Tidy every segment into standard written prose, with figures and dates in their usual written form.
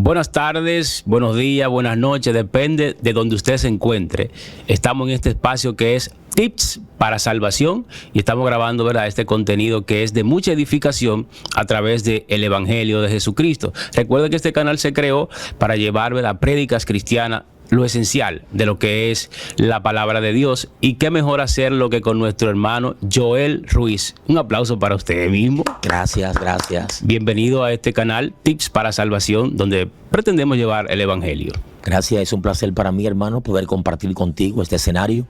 Buenas tardes, buenos días, buenas noches, depende de donde usted se encuentre. Estamos en este espacio que es Tips para Salvación y estamos grabando, ¿verdad?, este contenido que es de mucha edificación a través del Evangelio de Jesucristo. Recuerden que este canal se creó para llevar, ¿verdad?, prédicas cristianas, lo esencial de lo que es la palabra de Dios, y qué mejor hacerlo que con nuestro hermano Joel Ruiz. Un aplauso para usted mismo. Gracias, gracias. Bienvenido a este canal Tips para Salvación, donde pretendemos llevar el Evangelio. Gracias, es un placer para mí, hermano, poder compartir contigo este escenario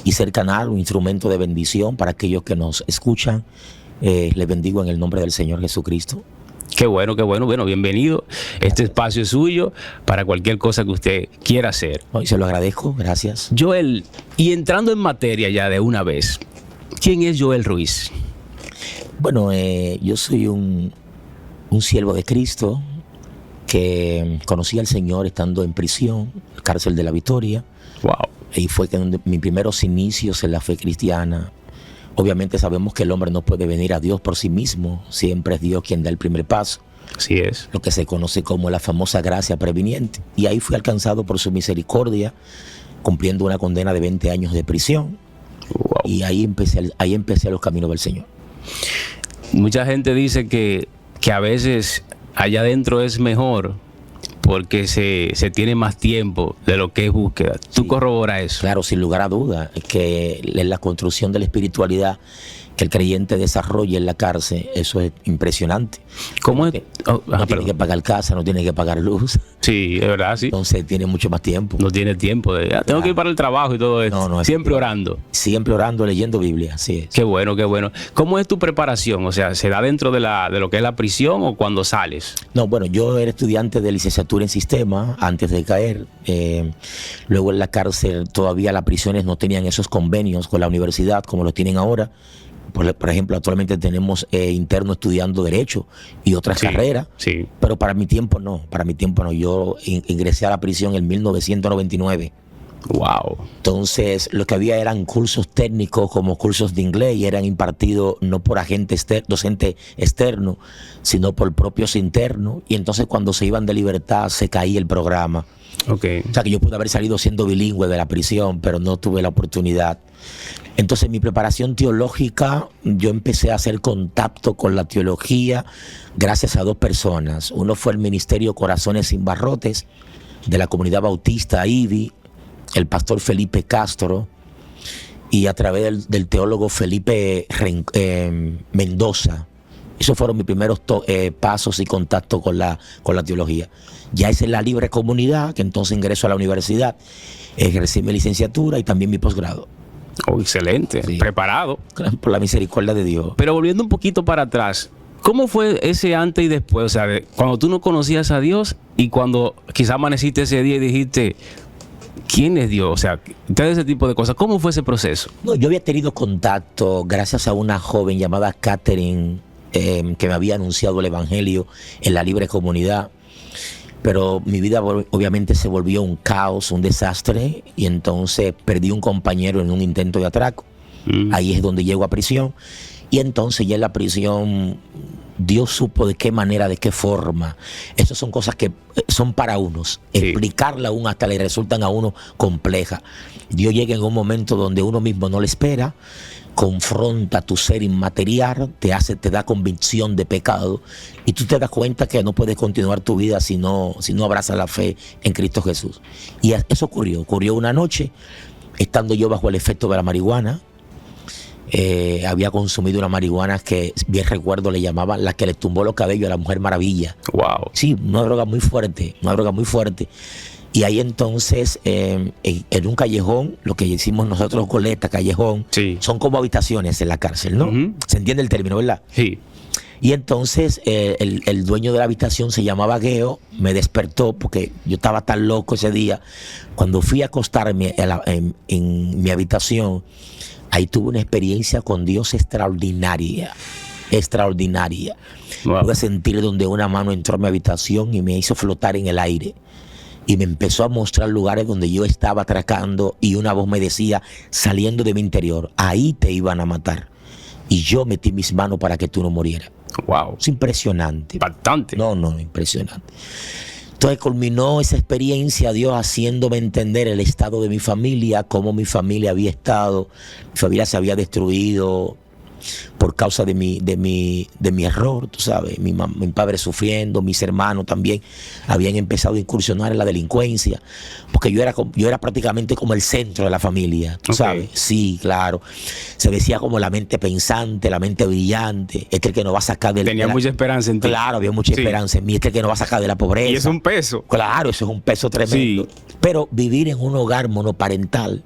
y ser canal, un instrumento de bendición para aquellos que nos escuchan. Les bendigo en el nombre del Señor Jesucristo. Qué bueno, qué bueno. Bueno, bienvenido. Este espacio es suyo para cualquier cosa que usted quiera hacer. Hoy se lo agradezco, gracias. Joel, y entrando en materia ya de una vez, ¿quién es Joel Ruiz? Bueno, yo soy un siervo de Cristo que conocí al Señor estando en prisión, cárcel de la Victoria. Wow. Y fue que mis primeros inicios en la fe cristiana. Obviamente sabemos que el hombre no puede venir a Dios por sí mismo, siempre es Dios quien da el primer paso. Así es. Lo que se conoce como la famosa gracia previniente. Y ahí fui alcanzado por su misericordia, cumpliendo una condena de 20 años de prisión. Wow. Y ahí empecé los caminos del Señor. Mucha gente dice que a veces allá adentro es mejor porque se tiene más tiempo de lo que es búsqueda. ¿Tú corroboras eso? Claro, sin lugar a dudas, que en la construcción de la espiritualidad que el creyente desarrolla en la cárcel, eso es impresionante. ¿Cómo es? No tiene que pagar casa, no tiene que pagar luz. Sí, es verdad, sí. Entonces tiene mucho más tiempo. No tiene tiempo de... tengo que ir para el trabajo y todo eso. No, siempre orando. Siempre orando, leyendo Biblia, así es. Qué bueno, qué bueno. ¿Cómo es tu preparación? O sea, ¿se da dentro de lo que es la prisión o cuando sales? No, bueno, yo era estudiante de licenciatura en sistema antes de caer. Luego en la cárcel todavía las prisiones no tenían esos convenios con la universidad como los tienen ahora. Por ejemplo, actualmente tenemos internos estudiando Derecho y otras carreras, sí. Pero para mi tiempo no. Yo ingresé a la prisión en 1999. Wow. Entonces, lo que había eran cursos técnicos como cursos de inglés y eran impartidos no por docente externo, sino por propios internos. Y entonces cuando se iban de libertad se caía el programa. Okay. O sea que yo pude haber salido siendo bilingüe de la prisión, pero no tuve la oportunidad. Entonces mi preparación teológica, yo empecé a hacer contacto con la teología gracias a dos personas. Uno fue el Ministerio Corazones Sin Barrotes de la Comunidad Bautista IBI, el pastor Felipe Castro, y a través del teólogo Felipe Mendoza. Esos fueron mis primeros pasos y contacto con la teología. Ya es en la libre comunidad, que entonces ingreso a la universidad, ejercí mi licenciatura y también mi posgrado. Oh, excelente, sí. Preparado. Por la misericordia de Dios. Pero volviendo un poquito para atrás, ¿cómo fue ese antes y después? O sea, cuando tú no conocías a Dios y cuando quizás amaneciste ese día y dijiste, ¿quién es Dios? O sea, todo ese tipo de cosas. ¿Cómo fue ese proceso? No, yo había tenido contacto gracias a una joven llamada Catherine, que me había anunciado el Evangelio en la libre comunidad. Pero mi vida obviamente se volvió un caos, un desastre, y entonces perdí un compañero en un intento de atraco. Ahí es donde llego a prisión. Y entonces ya en la prisión Dios supo de qué manera, de qué forma. Esas son cosas que son para unos. Sí. Explicarla aún hasta le resultan a uno complejas. Dios llega en un momento donde uno mismo no le espera, confronta tu ser inmaterial, te da convicción de pecado y tú te das cuenta que no puedes continuar tu vida si no abrazas la fe en Cristo Jesús. Y eso ocurrió una noche, estando yo bajo el efecto de la marihuana. Había consumido una marihuana que bien recuerdo le llamaban la que le tumbó los cabellos a la Mujer Maravilla. Wow. Sí, una droga muy fuerte. Y ahí entonces, en un callejón, lo que hicimos nosotros con callejón, sí, son como habitaciones en la cárcel, ¿no? ¿Se entiende el término, verdad? Sí. Y entonces el dueño de la habitación se llamaba Geo, me despertó porque yo estaba tan loco ese día. Cuando fui a acostarme en mi habitación, ahí tuve una experiencia con Dios extraordinaria. Wow. Pude sentir donde una mano entró a mi habitación y me hizo flotar en el aire. Y me empezó a mostrar lugares donde yo estaba atracando y una voz me decía, saliendo de mi interior, ahí te iban a matar. Y yo metí mis manos para que tú no murieras. Wow. Es impresionante. Bastante. No, impresionante. Entonces culminó esa experiencia, Dios haciéndome entender el estado de mi familia, cómo mi familia había estado, mi familia se había destruido por causa de mi error, tú sabes, mi padre sufriendo, mis hermanos también habían empezado a incursionar en la delincuencia, porque yo era prácticamente como el centro de la familia, tú sabes, sí, claro, se decía como la mente pensante, la mente brillante, este es el que nos va a sacar de Tenía mucha esperanza en ti. Claro, había mucha esperanza en mí, este es el que nos va a sacar de la pobreza. Y es un peso. Claro, eso es un peso tremendo. Sí. Pero vivir en un hogar monoparental,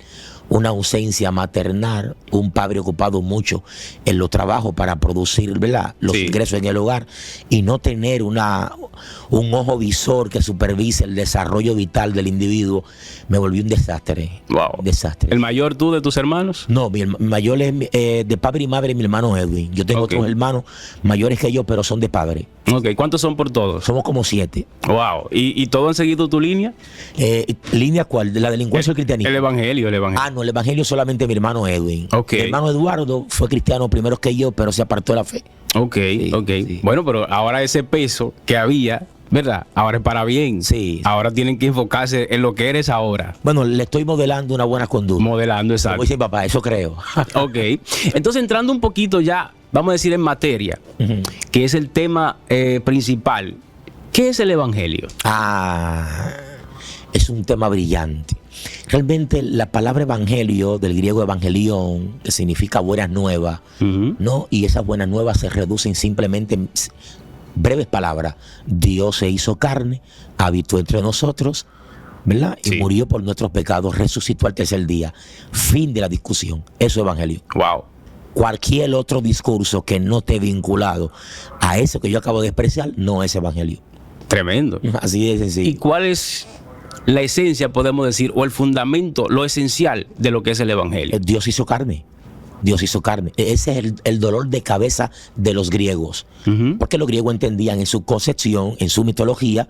una ausencia maternal, un padre ocupado mucho en los trabajos para producir, ¿verdad?, los ingresos en el hogar, y no tener un ojo visor que supervise el desarrollo vital del individuo, me volvió un desastre. Wow. Un desastre. ¿El mayor tú de tus hermanos? No, mi mayor es de padre y madre, mi hermano Edwin. Yo tengo otros hermanos mayores que yo, pero son de padre. Ok, ¿cuántos son por todos? Somos como 7. Wow. ¿Y todos han seguido tu línea? ¿Línea cuál? ¿De la delincuencia o el cristianismo? El evangelio. Ah, no, el evangelio solamente mi hermano Edwin. Okay. Mi hermano Eduardo fue cristiano primero que yo, pero se apartó de la fe. Ok. Sí. Bueno, pero ahora ese peso que había, ¿verdad? Ahora es para bien. Sí. Ahora tienen que enfocarse en lo que eres ahora. Bueno, le estoy modelando una buena conducta. Modelando, exacto. Como dice papá, eso creo. Ok. Entonces, entrando un poquito ya, vamos a decir en materia, que es el tema principal. ¿Qué es el evangelio? Es un tema brillante. Realmente la palabra evangelio, del griego evangelión, que significa buenas nuevas, ¿no? Y esas buenas nuevas se reducen simplemente en breves palabras. Dios se hizo carne, habitó entre nosotros, ¿verdad? Y murió por nuestros pecados, resucitó al tercer día. Fin de la discusión. Eso es evangelio. Wow. Cualquier otro discurso que no esté vinculado a eso que yo acabo de expresar no es evangelio. Tremendo. Así de sencillo. ¿Y cuál es la esencia, podemos decir, o el fundamento, lo esencial de lo que es el evangelio? Dios hizo carne. Dios hizo carne. Ese es el dolor de cabeza de los griegos. Porque los griegos entendían en su concepción, en su mitología,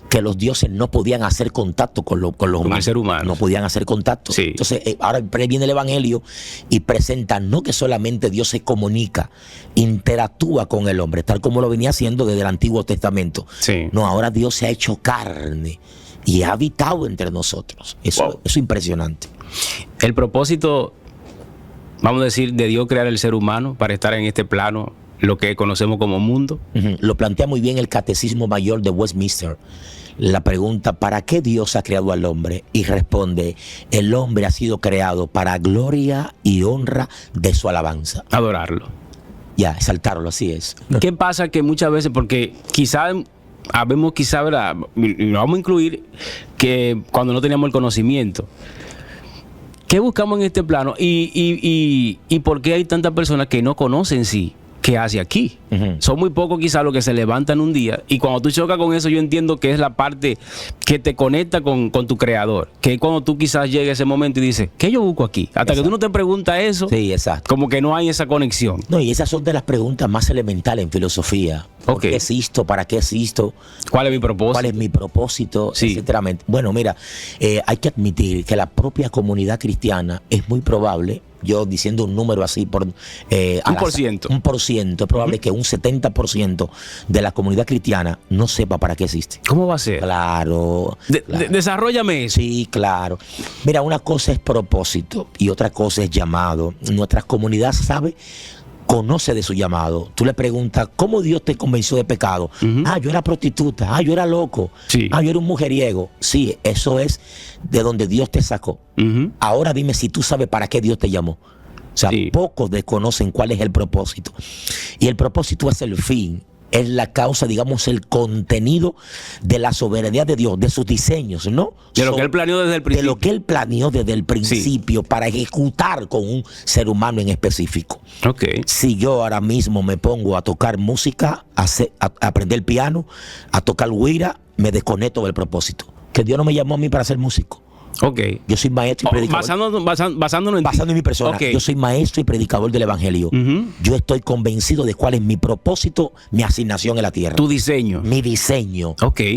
que los dioses no podían hacer contacto con los humanos. El ser humano. No podían hacer contacto. Sí. Entonces, ahora viene el evangelio y presenta no que solamente Dios se comunica, interactúa con el hombre, tal como lo venía haciendo desde el Antiguo Testamento. Sí. No, ahora Dios se ha hecho carne y ha habitado entre nosotros. Eso es impresionante. El propósito, vamos a decir, de Dios crear el ser humano para estar en este plano, lo que conocemos como mundo. Lo plantea muy bien el Catecismo Mayor de Westminster. La pregunta, ¿para qué Dios ha creado al hombre? Y responde, el hombre ha sido creado para gloria y honra de su alabanza. Adorarlo. Ya, exaltarlo, así es. ¿Qué pasa? Que muchas veces, porque quizá, ¿verdad? Y lo vamos a incluir, que cuando no teníamos el conocimiento, ¿qué buscamos en este plano? Y por qué hay tantas personas que no conocen qué hace aquí? Son muy pocos quizás los que se levantan un día, y cuando tú chocas con eso, yo entiendo que es la parte que te conecta con tu creador, que es cuando tú quizás llegues a ese momento y dices, ¿qué yo busco aquí? Hasta que tú no te preguntas eso, sí, exacto, como que no hay esa conexión. No, y esas son de las preguntas más elementales en filosofía. ¿Por qué existo? ¿Para qué existo? ¿Cuál es mi propósito? ¿Cuál es mi propósito? Sí. Etcétera. Bueno, mira, hay que admitir que la propia comunidad cristiana es muy probable, yo diciendo un número así por un por ciento. Un por ciento, es probable que un 70% de la comunidad cristiana no sepa para qué existe. ¿Cómo va a ser? Claro. Desarróllame eso. Sí, claro. Mira, una cosa es propósito y otra cosa es llamado. Nuestra comunidad conoce de su llamado. Tú le preguntas, ¿cómo Dios te convenció de pecado? Yo era prostituta, yo era loco, yo era un mujeriego. Sí, eso es de donde Dios te sacó. Ahora dime si tú sabes para qué Dios te llamó. O sea, pocos desconocen cuál es el propósito. Y el propósito es el fin, es la causa, digamos, el contenido de la soberanía de Dios, de sus diseños, ¿no? De lo que Él planeó desde el principio. De lo que Él planeó desde el principio para ejecutar con un ser humano en específico. Si yo ahora mismo me pongo a tocar música, a aprender piano, a tocar güira, me desconecto del propósito. Que Dios no me llamó a mí para ser músico. Yo soy maestro y predicador. Basándonos en mi persona. Yo soy maestro y predicador del evangelio. Yo estoy convencido de cuál es mi propósito, mi asignación en la tierra. Tu diseño. Mi diseño.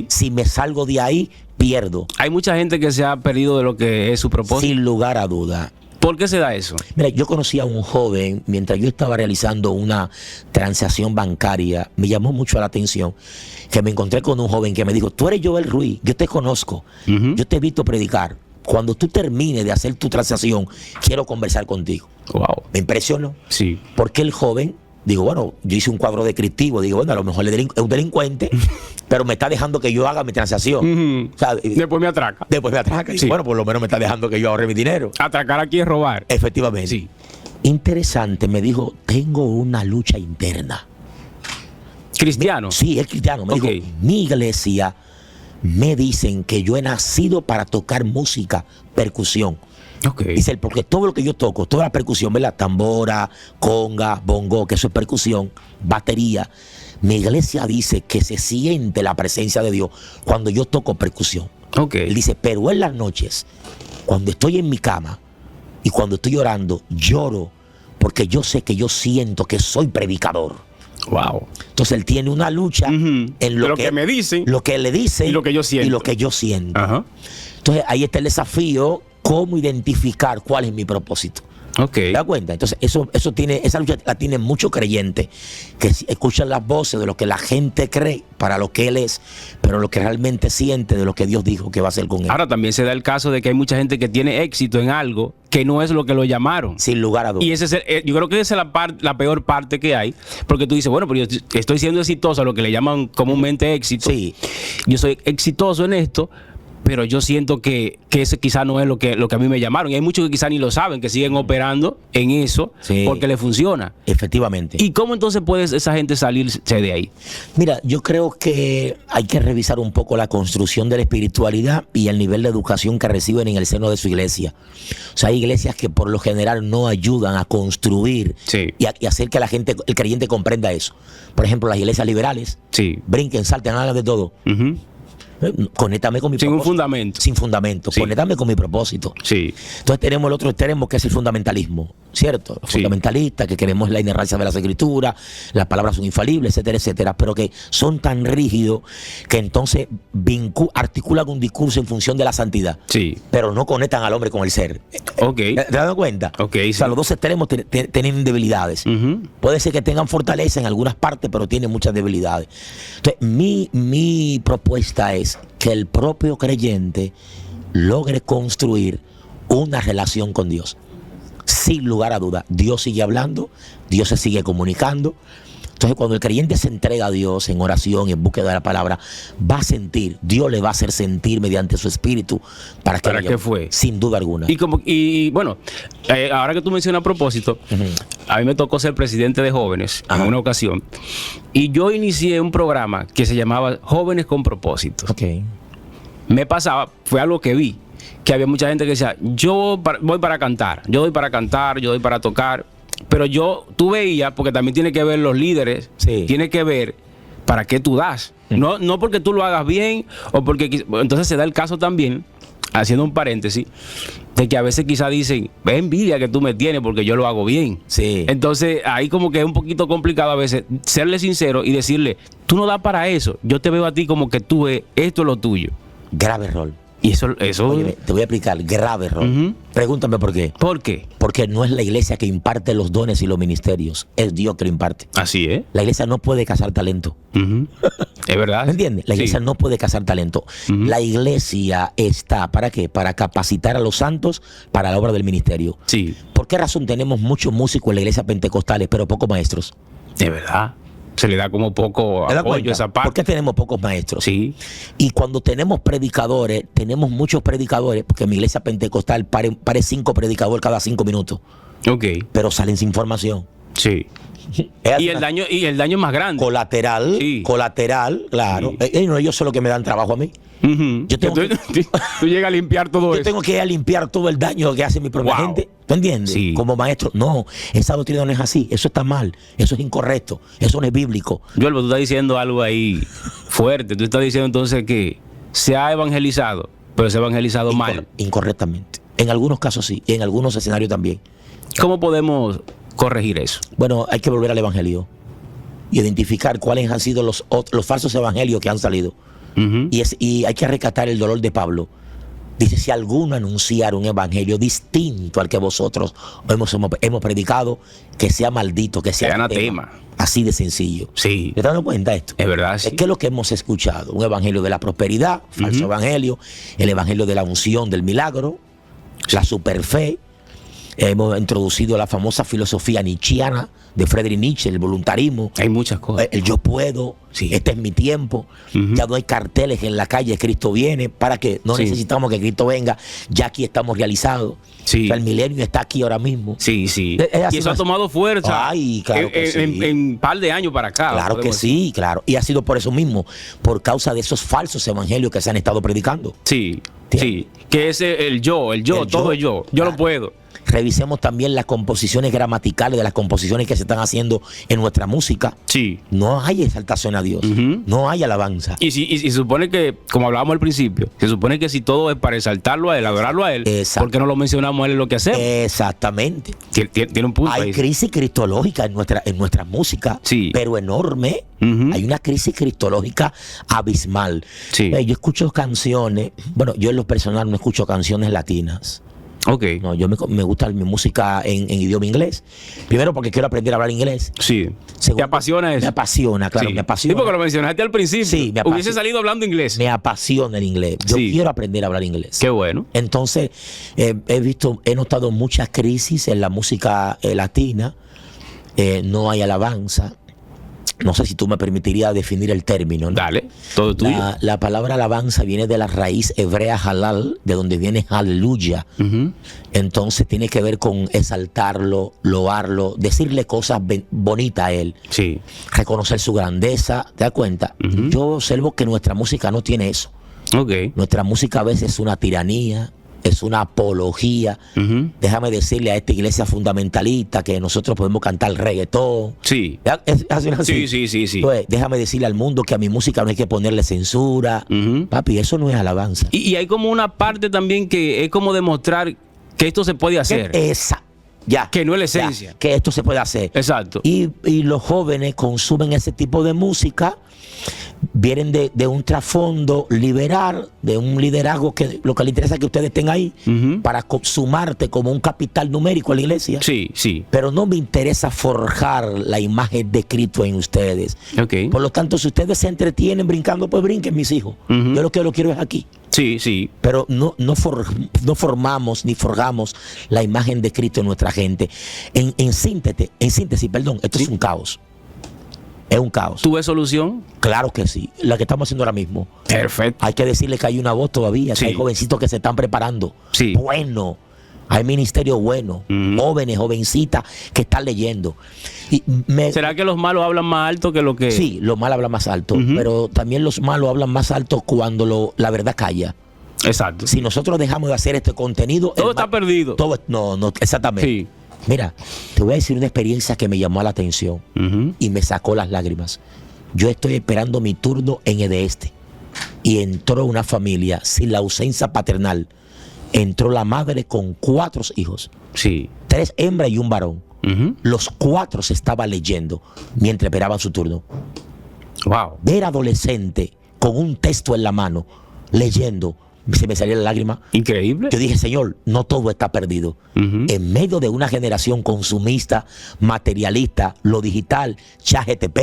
Si me salgo de ahí, pierdo. Hay mucha gente que se ha perdido de lo que es su propósito. Sin lugar a duda. ¿Por qué se da eso? Mira, yo conocí a un joven, mientras yo estaba realizando una transacción bancaria, me llamó mucho la atención, que me encontré con un joven que me dijo, tú eres Joel Ruiz, yo te conozco, yo te he visto predicar. Cuando tú termines de hacer tu transacción, quiero conversar contigo. Wow. Me impresionó. Sí. Porque el joven, digo, bueno, yo hice un cuadro descriptivo, digo, bueno, a lo mejor es un delincuente, pero me está dejando que yo haga mi transacción. O sea, Después me atraca. Después me atraca. Sí. Y bueno, por lo menos me está dejando que yo ahorre mi dinero. Atracar aquí es robar. Efectivamente. Sí. Interesante, me dijo, tengo una lucha interna. ¿Cristiano? Sí, es cristiano. Me dijo, mi iglesia me dicen que yo he nacido para tocar música, percusión. Okay. Dice él, porque todo lo que yo toco, toda la percusión, ¿verdad? Tambora, conga, bongo, que eso es percusión, batería. Mi iglesia dice que se siente la presencia de Dios cuando yo toco percusión. Okay. Él dice, pero en las noches, cuando estoy en mi cama y cuando estoy orando, lloro porque yo sé que yo siento que soy predicador. Wow. Entonces él tiene una lucha en lo que me dicen, lo que le dicen y lo que yo siento. Y lo que yo siento. Ajá. Entonces ahí está el desafío, cómo identificar cuál es mi propósito. Okay. ¿Te das cuenta? Entonces esa lucha la tienen muchos creyentes que escuchan las voces de lo que la gente cree para lo que él es, pero lo que realmente siente de lo que Dios dijo que va a hacer con él. Ahora también se da el caso de que hay mucha gente que tiene éxito en algo que no es lo que lo llamaron. Sin lugar a dudas. Y ese es yo creo que esa es la peor parte que hay, porque tú dices, bueno, pero yo estoy siendo exitoso, lo que le llaman comúnmente éxito. Sí. Yo soy exitoso en esto, pero yo siento que ese quizá no es lo que a mí me llamaron. Y hay muchos que quizá ni lo saben, que siguen operando en eso porque le funciona. Efectivamente. ¿Y cómo entonces puede esa gente salirse de ahí? Mira, yo creo que hay que revisar un poco la construcción de la espiritualidad y el nivel de educación que reciben en el seno de su iglesia. O sea, hay iglesias que por lo general no ayudan a construir y hacer que la gente, el creyente comprenda eso. Por ejemplo, las iglesias liberales, brinquen, salten, hagan de todo. Conéctame con mi propósito. Sin un fundamento. Sin fundamento. Conéctame con mi propósito. Sí. Entonces tenemos el otro extremo que es el fundamentalismo, ¿cierto? Los fundamentalistas que queremos la inerrancia de las escrituras, las palabras son infalibles, etcétera, etcétera, pero que son tan rígidos que entonces articulan un discurso en función de la santidad. Sí. Pero no conectan al hombre con el ser. Ok. ¿Te has dado cuenta? Ok. O sea, los dos extremos tienen debilidades. Puede ser que tengan fortaleza en algunas partes, pero tienen muchas debilidades. Entonces, mi propuesta es que el propio creyente logre construir una relación con Dios. Sin lugar a duda, Dios sigue hablando, Dios se sigue comunicando. Entonces, cuando el creyente se entrega a Dios en oración, en búsqueda de la palabra, va a sentir, Dios le va a hacer sentir mediante su espíritu para que fue. Sin duda alguna. Y bueno, ahora que tú mencionas a propósito, a mí me tocó ser presidente de jóvenes en una ocasión, y yo inicié un programa que se llamaba Jóvenes con Propósito. Okay. Me pasaba, fue algo que vi, que había mucha gente que decía, yo voy para cantar, yo doy para cantar, yo doy para tocar. Pero tú veías, porque también tiene que ver los líderes, tiene que ver para qué tú das. No porque tú lo hagas bien, o porque entonces se da el caso también, haciendo un paréntesis, de que a veces quizá dicen, es envidia que tú me tienes porque yo lo hago bien. Sí. Entonces ahí como que es un poquito complicado a veces serle sincero y decirle, tú no das para eso, yo te veo a ti como que tú esto es lo tuyo. Grave error. Y eso Oye, te voy a explicar, grave error. Pregúntame por qué. ¿Por qué? Porque no es la iglesia que imparte los dones y los ministerios, es Dios que lo imparte. Así es. La iglesia no puede cazar talento. Es verdad. ¿Me entiendes? La iglesia no puede cazar talento. La iglesia está, ¿para qué? Para capacitar a los santos para la obra del ministerio. Sí. ¿Por qué razón tenemos muchos músicos en la iglesia pentecostales, pero pocos maestros? De verdad. Se le da como poco apoyo a esa parte. ¿Por qué tenemos pocos maestros? Sí. Y cuando tenemos predicadores, tenemos muchos predicadores, porque en mi iglesia pentecostal pare 5 predicadores cada 5 minutos. Ok. Pero salen sin formación. Sí. Y el daño es más grande. Colateral, claro. Sí. No, ellos son los que me dan trabajo a mí. Yo tengo tú llegas a limpiar todo eso. Yo tengo que ir a limpiar todo el daño que hace mi propia gente. ¿Tú entiendes? Sí. Como maestro. No, esa doctrina no es así. Eso está mal. Eso es incorrecto. Eso no es bíblico. Joel, tú estás diciendo algo ahí fuerte. Tú estás diciendo entonces que se ha evangelizado, pero se ha evangelizado mal. Incorrectamente. En algunos casos sí. Y en algunos escenarios también. ¿Cómo podemos corregir eso? Bueno, hay que volver al evangelio. Y identificar cuáles han sido los falsos evangelios que han salido. Y hay que rescatar el dolor de Pablo. Dice, si alguno anunciara un evangelio distinto al que vosotros hemos predicado, que sea maldito, que sea anatema. Así de sencillo. Sí. ¿Te das cuenta de esto? Es verdad, sí. ¿Qué es lo que hemos escuchado? Un evangelio de la prosperidad, falso evangelio, el evangelio de la unción, del milagro, la superfe. Hemos introducido la famosa filosofía nietzscheana de Friedrich Nietzsche, el voluntarismo. Hay muchas cosas. El yo puedo, este es mi tiempo. Ya no hay carteles en la calle, Cristo viene. ¿Para qué? No necesitamos que Cristo venga, ya aquí estamos realizados. Sí. O sea, el milenio está aquí ahora mismo. Sí. Y eso ha tomado fuerza. Ay, claro que sí. En un par de años para acá. Claro que sí, claro. Y ha sido por eso mismo, por causa de esos falsos evangelios que se han estado predicando. Sí. Que es el yo, todo es yo. Yo lo puedo. Revisemos también las composiciones gramaticales de las composiciones que se están haciendo en nuestra música. Sí. No hay exaltación a Dios. No hay alabanza. Y se supone que, como hablábamos al principio, se supone que si todo es para exaltarlo a Él, adorarlo a Él, ¿por qué no lo mencionamos a Él en lo que hacemos? Exactamente. Tiene un punto. Hay crisis cristológica en nuestra música, pero enorme. Hay una crisis cristológica abismal. Sí. Yo escucho canciones, bueno, yo en lo personal no escucho canciones latinas. Okay. No, yo me gusta mi música en idioma inglés. Primero porque quiero aprender a hablar inglés. Sí. Segundo, ¿te apasiona eso? Me apasiona, claro, me apasiona. Sí, porque lo mencionaste al principio. Sí, hubiese salido hablando inglés. Me apasiona el inglés. Yo quiero aprender a hablar inglés. Qué bueno. Entonces, he notado muchas crisis en la música latina. No hay alabanza. No sé si tú me permitirías definir el término, ¿no? Dale, todo tuyo. La palabra alabanza viene de la raíz hebrea halal, de donde viene aleluya. Entonces tiene que ver con exaltarlo, loarlo, decirle cosas bonitas a él. Sí. Reconocer su grandeza. ¿Te das cuenta? Yo observo que nuestra música no tiene eso. Okay. Nuestra música a veces es una tiranía, es una apología. Déjame decirle a esta iglesia fundamentalista que nosotros podemos cantar reggaetón. Sí. Sí. Pues, déjame decirle al mundo que a mi música no hay que ponerle censura. Papi, eso no es alabanza. Y hay como una parte también que es como demostrar que esto se puede hacer. Que no es la esencia. Que esto se puede hacer. Exacto. Y los jóvenes consumen ese tipo de música. Vienen de un trasfondo liberal, de un liderazgo que lo que le interesa es que ustedes estén ahí para sumarte como un capital numérico a la iglesia. Sí. Pero no me interesa forjar la imagen de Cristo en ustedes. Okay. Por lo tanto, si ustedes se entretienen brincando, pues brinquen, mis hijos. Yo lo que quiero es aquí. Sí. Pero no formamos ni forjamos la imagen de Cristo en nuestra gente. En síntesis, esto es un caos. Es un caos. ¿Tú ves solución? Claro que sí. La que estamos haciendo ahora mismo. Perfecto. Hay que decirle que hay una voz todavía, que hay jovencitos que se están preparando. Sí. Bueno. Hay ministerio bueno. Jóvenes, jovencitas que están leyendo. ¿Será que los malos hablan más alto que lo que...? Sí, los malos hablan más alto. Pero también los malos hablan más alto cuando la verdad calla. Exacto. Si nosotros dejamos de hacer este contenido... Todo está perdido. No, exactamente. Sí. Mira, te voy a decir una experiencia que me llamó la atención y me sacó las lágrimas. Yo estoy esperando mi turno en EDESTE y entró una familia sin la ausencia paternal. Entró la madre con 4 hijos. Sí. 3 hembras y un varón. Los 4 se estaban leyendo mientras esperaban su turno. Wow. Ver adolescente con un texto en la mano leyendo, se me salió la lágrima. Increíble. Yo dije, Señor, no todo está perdido. En medio de una generación consumista, materialista, lo digital, ChatGPT,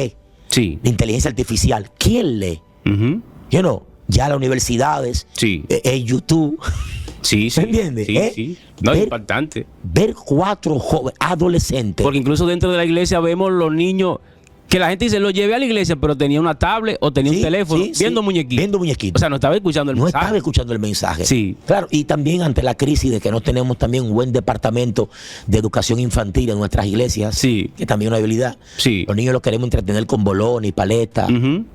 la inteligencia artificial, ¿quién lee? Ya las universidades, YouTube. Sí. ¿Me entiendes? Sí. No, es impactante. Ver 4 jóvenes, adolescentes. Porque incluso dentro de la iglesia vemos los niños que la gente dice, lo llevé a la iglesia, pero tenía una tablet o tenía un teléfono viendo muñequitos. O sea, no estaba escuchando el mensaje. No estaba escuchando el mensaje. Sí. Claro, y también ante la crisis de que no tenemos también un buen departamento de educación infantil en nuestras iglesias, que también es una debilidad. Sí. Los niños los queremos entretener con bolones y paletas,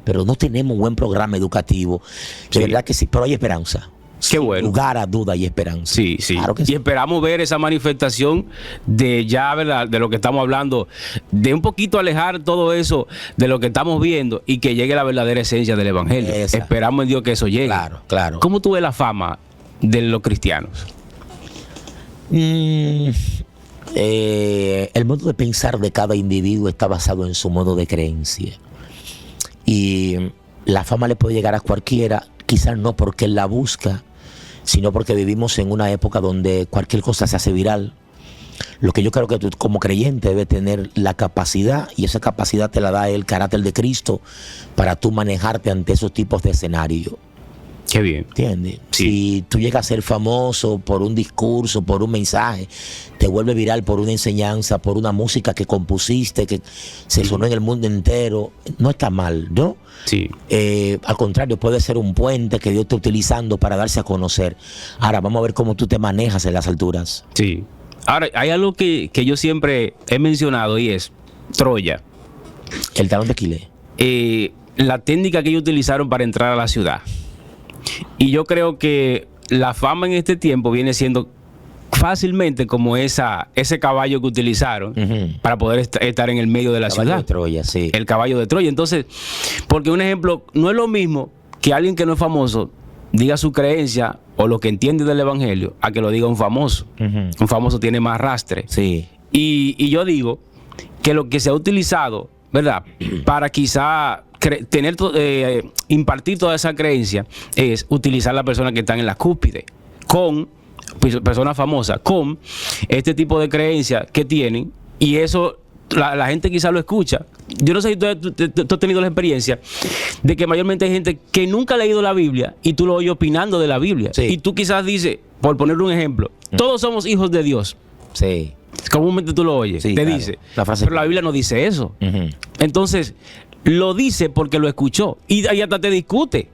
pero no tenemos un buen programa educativo. De verdad que sí, pero hay esperanza. Qué bueno. Lugar a duda y esperanza. Sí. Claro que sí. Y esperamos ver esa manifestación de ya, ¿verdad? De lo que estamos hablando, de un poquito alejar todo eso de lo que estamos viendo y que llegue la verdadera esencia del evangelio. Esperamos en Dios que eso llegue. Claro. ¿Cómo tú ves la fama de los cristianos? El modo de pensar de cada individuo está basado en su modo de creencia. Y la fama le puede llegar a cualquiera, quizás no porque él la busca, sino porque vivimos en una época donde cualquier cosa se hace viral. Lo que yo creo que tú como creyente debes tener la capacidad, y esa capacidad te la da el carácter de Cristo, para tú manejarte ante esos tipos de escenarios. Qué bien. ¿Entiendes? Sí. Si tú llegas a ser famoso por un discurso, por un mensaje, te vuelve viral por una enseñanza, por una música que compusiste, que se sonó en el mundo entero, no está mal, ¿no? Sí. Al contrario, puede ser un puente que Dios está utilizando para darse a conocer. Ahora, vamos a ver cómo tú te manejas en las alturas. Sí. Ahora, hay algo que yo siempre he mencionado y es Troya. El talón de Aquiles. La técnica que ellos utilizaron para entrar a la ciudad. Y yo creo que la fama en este tiempo viene siendo fácilmente como ese caballo que utilizaron para poder estar en el medio de la ciudad. De Troya, sí. El caballo de Troya. Entonces, porque un ejemplo, no es lo mismo que alguien que no es famoso diga su creencia o lo que entiende del evangelio a que lo diga un famoso. Un famoso tiene más rastre. Sí. Y yo digo que lo que se ha utilizado, ¿verdad?, para quizá impartir toda esa creencia es utilizar las personas que están en la cúspide con personas famosas, con este tipo de creencias que tienen, y eso la gente quizá lo escucha. Yo no sé si tú has tenido la experiencia de que mayormente hay gente que nunca ha leído la Biblia y tú lo oyes opinando de la Biblia. Sí. Y tú quizás dices, por ponerle un ejemplo, todos somos hijos de Dios. Sí. Comúnmente tú lo oyes, Sí, te claro. dice, La frase pero la Biblia no dice eso. Entonces, lo dice porque lo escuchó y ahí hasta te discute.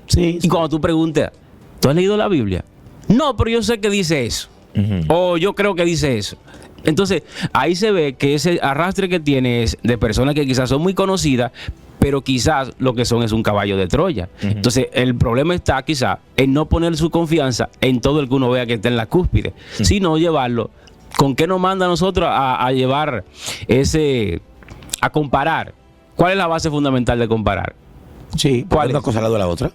Sí. Y cuando tú preguntas, ¿tú has leído la Biblia? No, pero yo sé que dice eso. O yo creo que dice eso. Entonces, ahí se ve que ese arrastre que tiene es de personas que quizás son muy conocidas, pero quizás lo que son es un caballo de Troya. Entonces, el problema está quizás en no poner su confianza en todo el que uno vea que está en la cúspide, sino llevarlo. ¿Con qué nos manda a nosotros a llevar a comparar? ¿Cuál es la base fundamental de comparar? Sí, ¿Cuál una es? cosa al lado de la otra.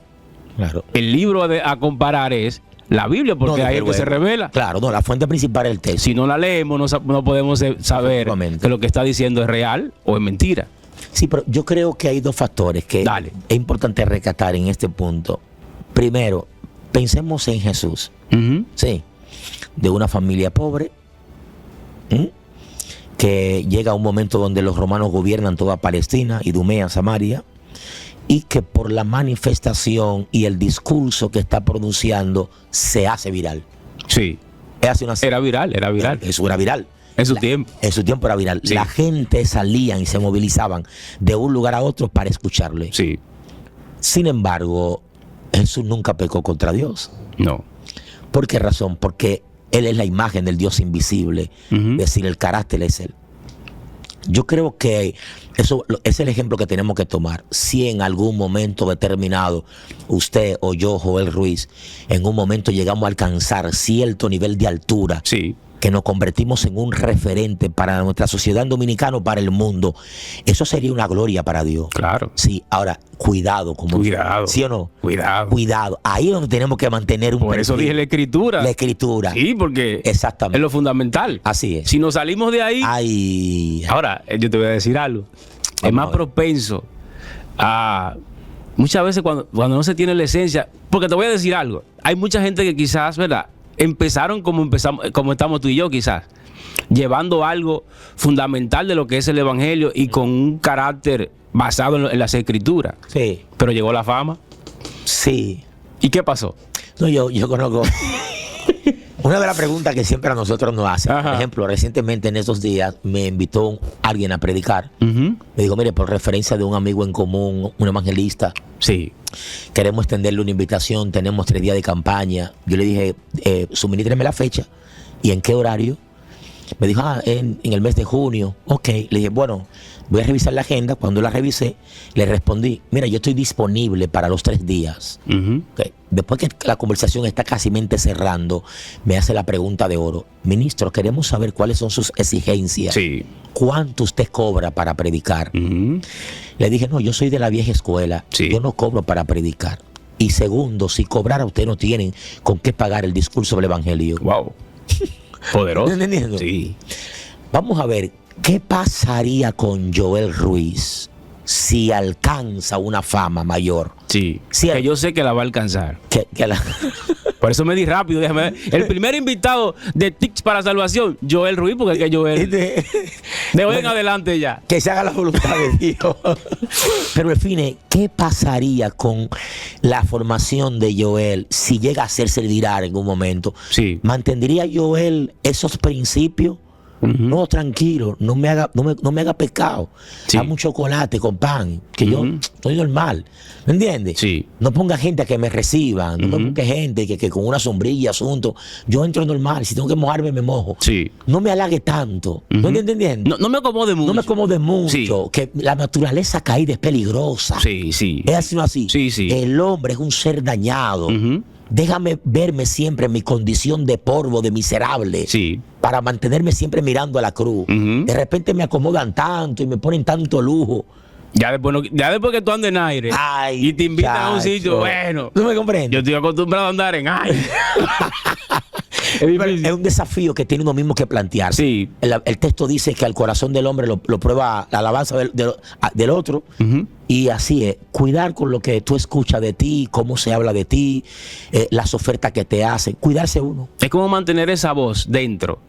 Claro. El libro a comparar es la Biblia, porque No, ahí es que luego. se revela. Claro, no, la fuente principal es el texto. Si no la leemos, no podemos saber Efectivamente. que lo que está diciendo es real o es mentira. Sí, pero yo creo que hay dos factores que Dale. es importante rescatar en este punto. Primero, pensemos en Jesús, sí, de una familia pobre, que llega a un momento donde los romanos gobiernan toda Palestina, Idumea, Samaria, y que por la manifestación y el discurso que está pronunciando se hace viral. Sí. Era viral. Eso era viral. En su tiempo. En su tiempo era viral. Sí. La gente salían y se movilizaban de un lugar a otro para escucharle. Sí. Sin embargo, Jesús nunca pecó contra Dios. No. ¿Por qué razón? Porque Él es la imagen del Dios invisible. Es decir, el carácter es Él. Yo creo que eso es el ejemplo que tenemos que tomar. Si en algún momento determinado, usted o yo, Joel Ruiz, en un momento llegamos a alcanzar cierto nivel de altura, Sí. que nos convertimos en un referente para nuestra sociedad dominicana o para el mundo, eso sería una gloria para Dios. Claro. Sí, ahora, cuidado. Cuidado. ¿Sí o no? Cuidado. Cuidado. Ahí es donde tenemos que mantener un Por eso perfil. dije la escritura. La escritura. Sí, porque Exactamente. es lo fundamental. Así es. Si nos salimos de ahí, Ay, ahora yo te voy a decir algo. Es más a ver. propenso a muchas veces cuando no se tiene la esencia, porque te voy a decir algo. Hay mucha gente que quizás, ¿verdad?, empezaron como estamos tú y yo, quizás, llevando algo fundamental de lo que es el evangelio y con un carácter basado en las escrituras. sí, Pero llegó la fama. sí. ¿Y qué pasó? No, yo conozco. Una de las preguntas que siempre a nosotros nos hacen, Ajá. por ejemplo, recientemente en estos días me invitó alguien a predicar. Ujú. Me dijo, mire, por referencia de un amigo en común, un evangelista, Sí. queremos extenderle una invitación, tenemos 3 días de campaña. Yo le dije, suministreme la fecha y en qué horario. Me dijo, en el mes de junio. Ok, le dije, bueno, voy a revisar la agenda. Cuando la revisé, le respondí, mira, yo estoy disponible para los 3 días. Ujú. Okay. Después que la conversación está casi cerrando, me hace la pregunta de oro. Ministro, queremos saber cuáles son sus exigencias. Sí. ¿Cuánto usted cobra para predicar? Ujú. Le dije, no, yo soy de la vieja escuela. Sí. Yo no cobro para predicar. Y segundo, si cobrara, usted no tienen con qué pagar el discurso del evangelio. Wow. Poderoso. ¿Entendiendo? Sí. Vamos a ver, ¿qué pasaría con Joel Ruiz si alcanza una fama mayor. Sí, Cierto. que yo sé que la va a alcanzar. Que la... Por eso me di rápido. Déjame ver. El primer invitado de Tips para Salvación, Joel Ruiz, porque es que Joel. De hoy en adelante ya. Que se haga la voluntad de Dios. Pero, en fin, ¿qué pasaría con la formación de Joel si llega a hacerse viral en un momento? Sí. ¿Mantendría Joel esos principios? No, tranquilo, no me haga pecado. Sí. Dame un chocolate con pan, que yo estoy normal. ¿Me entiendes? Sí. No ponga gente a que me reciba, no me ponga gente que con una sombrilla, asunto. Yo entro normal, si tengo que mojarme, me mojo. Sí. No me halague tanto. ¿No me entendiendo? No me acomode mucho. No me acomode mucho. Sí. Que la naturaleza caída es peligrosa. Sí, sí. Es así, no así. Sí, sí. El hombre es un ser dañado. Déjame verme siempre en mi condición de polvo, de miserable. Sí. Para mantenerme siempre mirando a la cruz. De repente me acomodan tanto y me ponen tanto lujo. Ya después que tú andes en aire Ay, y te invitan a un chacho. sitio, bueno. ¿Tú me comprendes? Yo estoy acostumbrado a andar en aire. Es un desafío que tiene uno mismo que plantearse. Sí. El texto dice que al corazón del hombre lo prueba la alabanza del otro. Y así es, cuidar con lo que tú escuchas de ti, cómo se habla de ti, las ofertas que te hacen, cuidarse uno. Es como mantener esa voz dentro.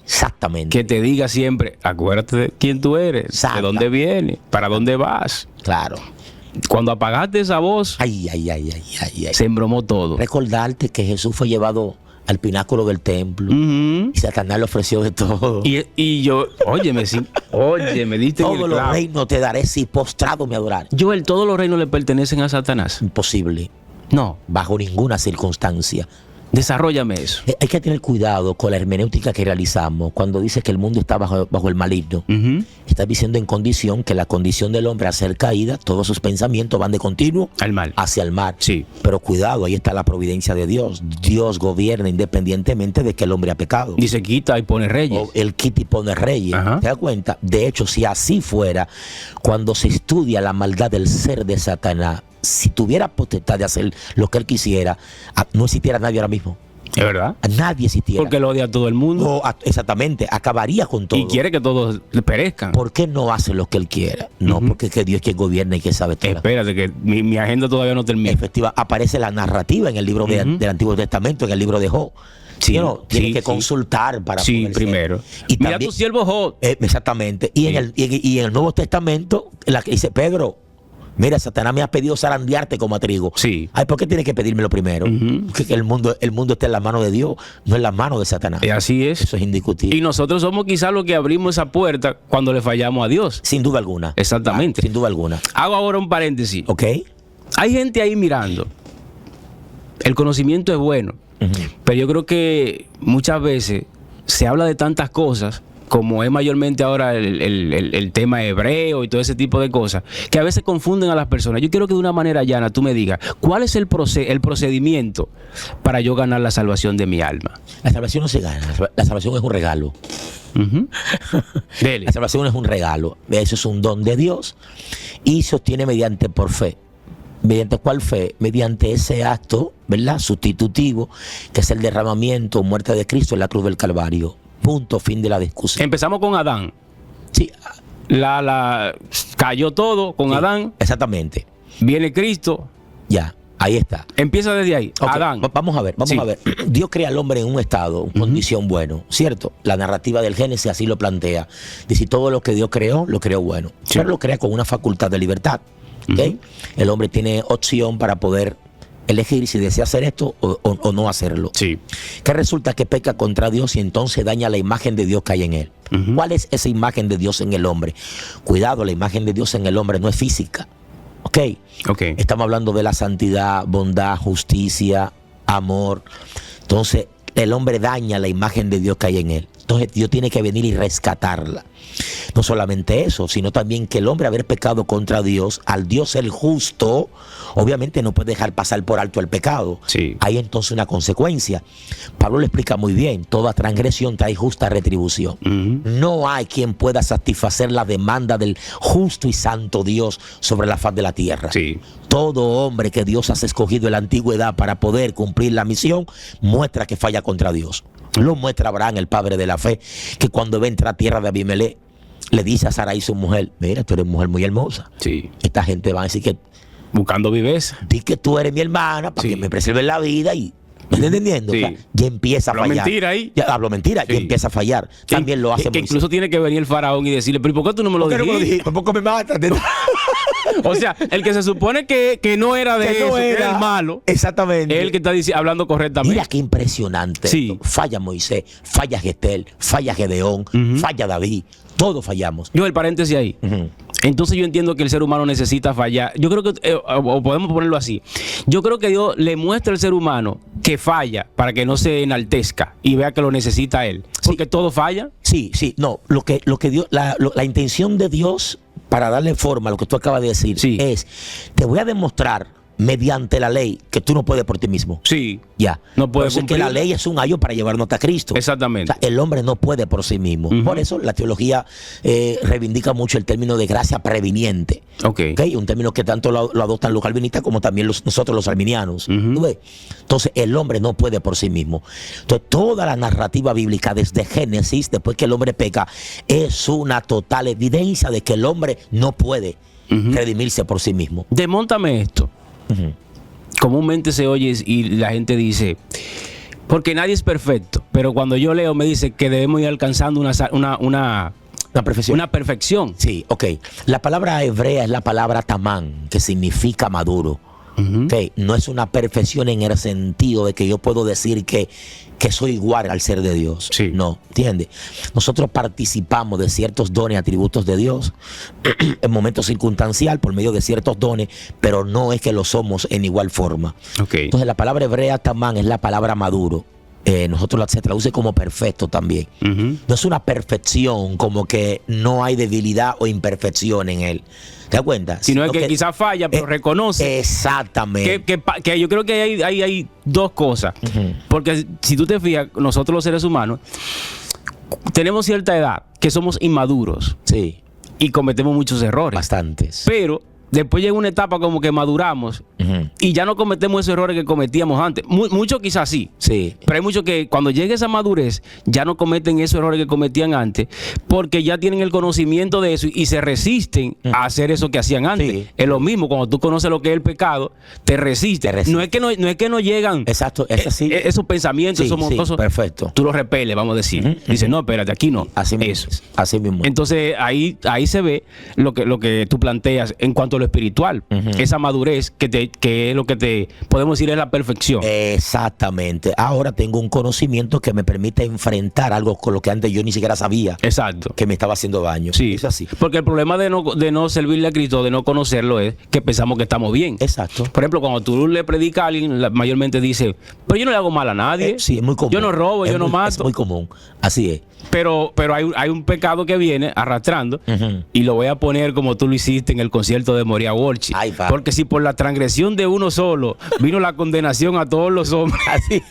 Exactamente. Que te diga siempre, acuérdate de quién tú eres, Exacto. de dónde vienes, para dónde vas. Claro. Cuando apagaste esa voz, Ay. se embromó todo. Recordarte que Jesús fue llevado al pináculo del templo y Satanás le ofreció de todo. Y yo, óyeme, me diste en el Todos los clavo. reinos te daré si postrado me adorar. Joel, todos los reinos le pertenecen a Satanás. Imposible, No, bajo ninguna circunstancia. desarróllame eso. Hay que tener cuidado con la hermenéutica que realizamos cuando dice que el mundo está bajo el maligno. Está diciendo en condición que la condición del hombre al ser caída, todos sus pensamientos van de continuo Al mal. hacia el mal. Sí. Pero cuidado, ahí está la providencia de Dios. Dios gobierna independientemente de que el hombre ha pecado. Dice quita y pone reyes. O el quita y pone reyes. Ajá. ¿Te das cuenta? De hecho, si así fuera, cuando se estudia la maldad del ser de Satanás, si tuviera potestad de hacer lo que él quisiera, no existiera nadie ahora mismo. Es verdad. Nadie existiera. Porque lo odia a todo el mundo. Exactamente, acabaría con todo. Y quiere que todos perezcan. ¿Por qué no hace lo que él quiera? No, porque es que Dios es quien gobierna y que sabe todo. Espérate, que mi agenda todavía no termina. Efectiva, aparece la narrativa en el libro del Antiguo Testamento, en el libro de Job. Sí, ¿Sí o no? Tienes sí, que sí. consultar para Sí, poder ser. primero. Y Mira también- tu siervo Job. Exactamente. Y, Sí. en el Nuevo Testamento, la que dice Pedro, mira, Satanás me ha pedido zarandearte como a trigo. Sí. Ay, ¿por qué tienes que pedírmelo primero? Porque el mundo está en la mano de Dios, no en la mano de Satanás. Y así es. Eso es indiscutible. Y nosotros somos quizás los que abrimos esa puerta cuando le fallamos a Dios. Sin duda alguna. Exactamente. Sin duda alguna. Hago ahora un paréntesis. ¿Ok? Hay gente ahí mirando. El conocimiento es bueno. Pero yo creo que muchas veces se habla de tantas cosas, como es mayormente ahora el tema hebreo y todo ese tipo de cosas, que a veces confunden a las personas. Yo quiero que de una manera llana tú me digas, ¿cuál es el procedimiento para yo ganar la salvación de mi alma? La salvación no se gana. La salvación es un regalo. Dele. La salvación es un regalo. Eso es un don de Dios y se obtiene mediante por fe. ¿Mediante cuál fe? Mediante ese acto, ¿verdad? Sustitutivo, que es el derramamiento o muerte de Cristo en la cruz del Calvario. Punto, fin de la discusión. Empezamos con Adán. Sí, Cayó todo con sí, Adán. exactamente. Viene Cristo. Ya, ahí está. Empieza desde ahí. Ok, Adán. Vamos a ver. Sí. Dios crea al hombre en un estado, en condición bueno, ¿cierto? La narrativa del Génesis así lo plantea. Dice, todo lo que Dios creó, lo creó bueno. Sí. Pero lo crea con una facultad de libertad. ¿Ok? El hombre tiene opción para poder elegir si desea hacer esto o no hacerlo. Sí. Que resulta que peca contra Dios y entonces daña la imagen de Dios que hay en él. ¿Cuál es esa imagen de Dios en el hombre? Cuidado, la imagen de Dios en el hombre no es física. ¿Ok? Ok. Estamos hablando de la santidad, bondad, justicia, amor. Entonces, el hombre daña la imagen de Dios que hay en él. Entonces, Dios tiene que venir y rescatarla. No solamente eso, sino también que el hombre haber pecado contra Dios, al Dios el justo, obviamente no puede dejar pasar por alto el pecado. Sí. Hay entonces una consecuencia. Pablo lo explica muy bien. Toda transgresión trae justa retribución. No hay quien pueda satisfacer la demanda del justo y santo Dios sobre la faz de la tierra. Sí. Todo hombre que Dios has escogido en la antigüedad para poder cumplir la misión, muestra que falla contra Dios. Lo muestra Abraham, el padre de la fe, que cuando va a entrar a tierra de Abimelech, le dice a Sarai, su mujer, mira, tú eres mujer muy hermosa. Sí. Esta gente va a decir que, Buscando viveza. di que tú eres mi hermana para Sí. que me preserve la vida y... ¿Me estás entendiendo? Sí. O sea, ya empieza a Habló fallar. mentira ahí. Ya, habló mentira, Sí. ya empieza a fallar. También lo hace que Moisés. incluso tiene que venir el faraón y decirle, pero ¿y por qué tú no me lo ¿Por qué no me lo dijiste? dijiste? ¿Por qué me matas? O sea, el que se supone que no era de Que eso, no que era era. el malo, Exactamente. es el que está hablando correctamente. Mira qué impresionante. Sí. Esto. Falla Moisés, falla Gestel, falla Gedeón, falla David. Todos fallamos. Yo el paréntesis ahí. Ujú. Entonces yo entiendo que el ser humano necesita fallar. Yo creo que, o podemos ponerlo así, yo creo que Dios le muestra al ser humano que falla para que no se enaltezca y vea que lo necesita él. Porque todo falla. Sí, sí, no, lo que Dios, la intención de Dios para darle forma a lo que tú acabas de decir Sí. es, te voy a demostrar mediante la ley que tú no puedes por ti mismo. Sí. Ya. No puede Por eso es que cumplir. la ley es un ayo para llevarnos hasta Cristo. Exactamente. O sea, el hombre no puede por sí mismo. Ujú. Por eso la teología reivindica mucho el término de gracia previniente. Ok. ¿Ok? Un término que tanto lo adoptan los calvinistas como también nosotros los arminianos. Ujú. ¿Tú ves? Entonces el hombre no puede por sí mismo. Entonces toda la narrativa bíblica desde Génesis, después que el hombre peca, es una total evidencia de que el hombre no puede redimirse por sí mismo. Demóntame esto. Ujú. Comúnmente se oye y la gente dice, porque nadie es perfecto, pero cuando yo leo me dice que debemos ir alcanzando una perfección. una perfección. Sí, ok. La palabra hebrea es la palabra tamán, que significa maduro. Ujú. Ok, no es una perfección en el sentido de que yo puedo decir que soy igual al ser de Dios. Sí. No, ¿entiendes? Nosotros participamos de ciertos dones, atributos de Dios en momentos circunstancial por medio de ciertos dones, pero no es que lo somos en igual forma. Ok. Entonces la palabra hebrea tamán es la palabra maduro. Nosotros se traduce como perfecto también. Ujú. No es una perfección como que no hay debilidad o imperfección en él. ¿Te das cuenta? Sino es que quizás falla, pero reconoce Exactamente. que yo creo que hay dos cosas. Ujú. Porque si tú te fijas, nosotros los seres humanos tenemos cierta edad que somos inmaduros Sí, y cometemos muchos errores. bastantes. Pero después llega una etapa como que maduramos Ujú. y ya no cometemos esos errores que cometíamos antes. Muchos quizás sí. Sí. Pero hay muchos que cuando llegue esa madurez ya no cometen esos errores que cometían antes porque ya tienen el conocimiento de eso y se resisten a hacer eso que hacían antes. Sí. Es lo mismo, cuando tú conoces lo que es el pecado, te resistes. Te resistes. No es que no llegan Exacto, es así. esos pensamientos, Sí, esos sí, montosos. perfecto. Tú los repeles, vamos a decir. Dices, no, espérate, aquí no. Así mismo. Eso. Así mismo. Entonces ahí se ve lo que tú planteas en cuanto a lo espiritual. Esa madurez que es lo que te podemos decir es la perfección. Exactamente. Ahora tengo un conocimiento que me permite enfrentar algo con lo que antes yo ni siquiera sabía Exacto. que me estaba haciendo daño. Sí, Es así. porque el problema de no servirle a Cristo, de no conocerlo, es que pensamos que estamos bien. Exacto. Por ejemplo, cuando tú le predicas a alguien, mayormente dice, pero yo no le hago mal a nadie. Sí, es muy común. Yo no robo, Es yo no muy- Es mato. muy común. Así es. Pero hay un pecado que viene arrastrando Ujú. y lo voy a poner como tú lo hiciste en el concierto de Moria Walsh. Ay, va. Porque si por la transgresión de uno solo vino la condenación a todos los hombres. Así.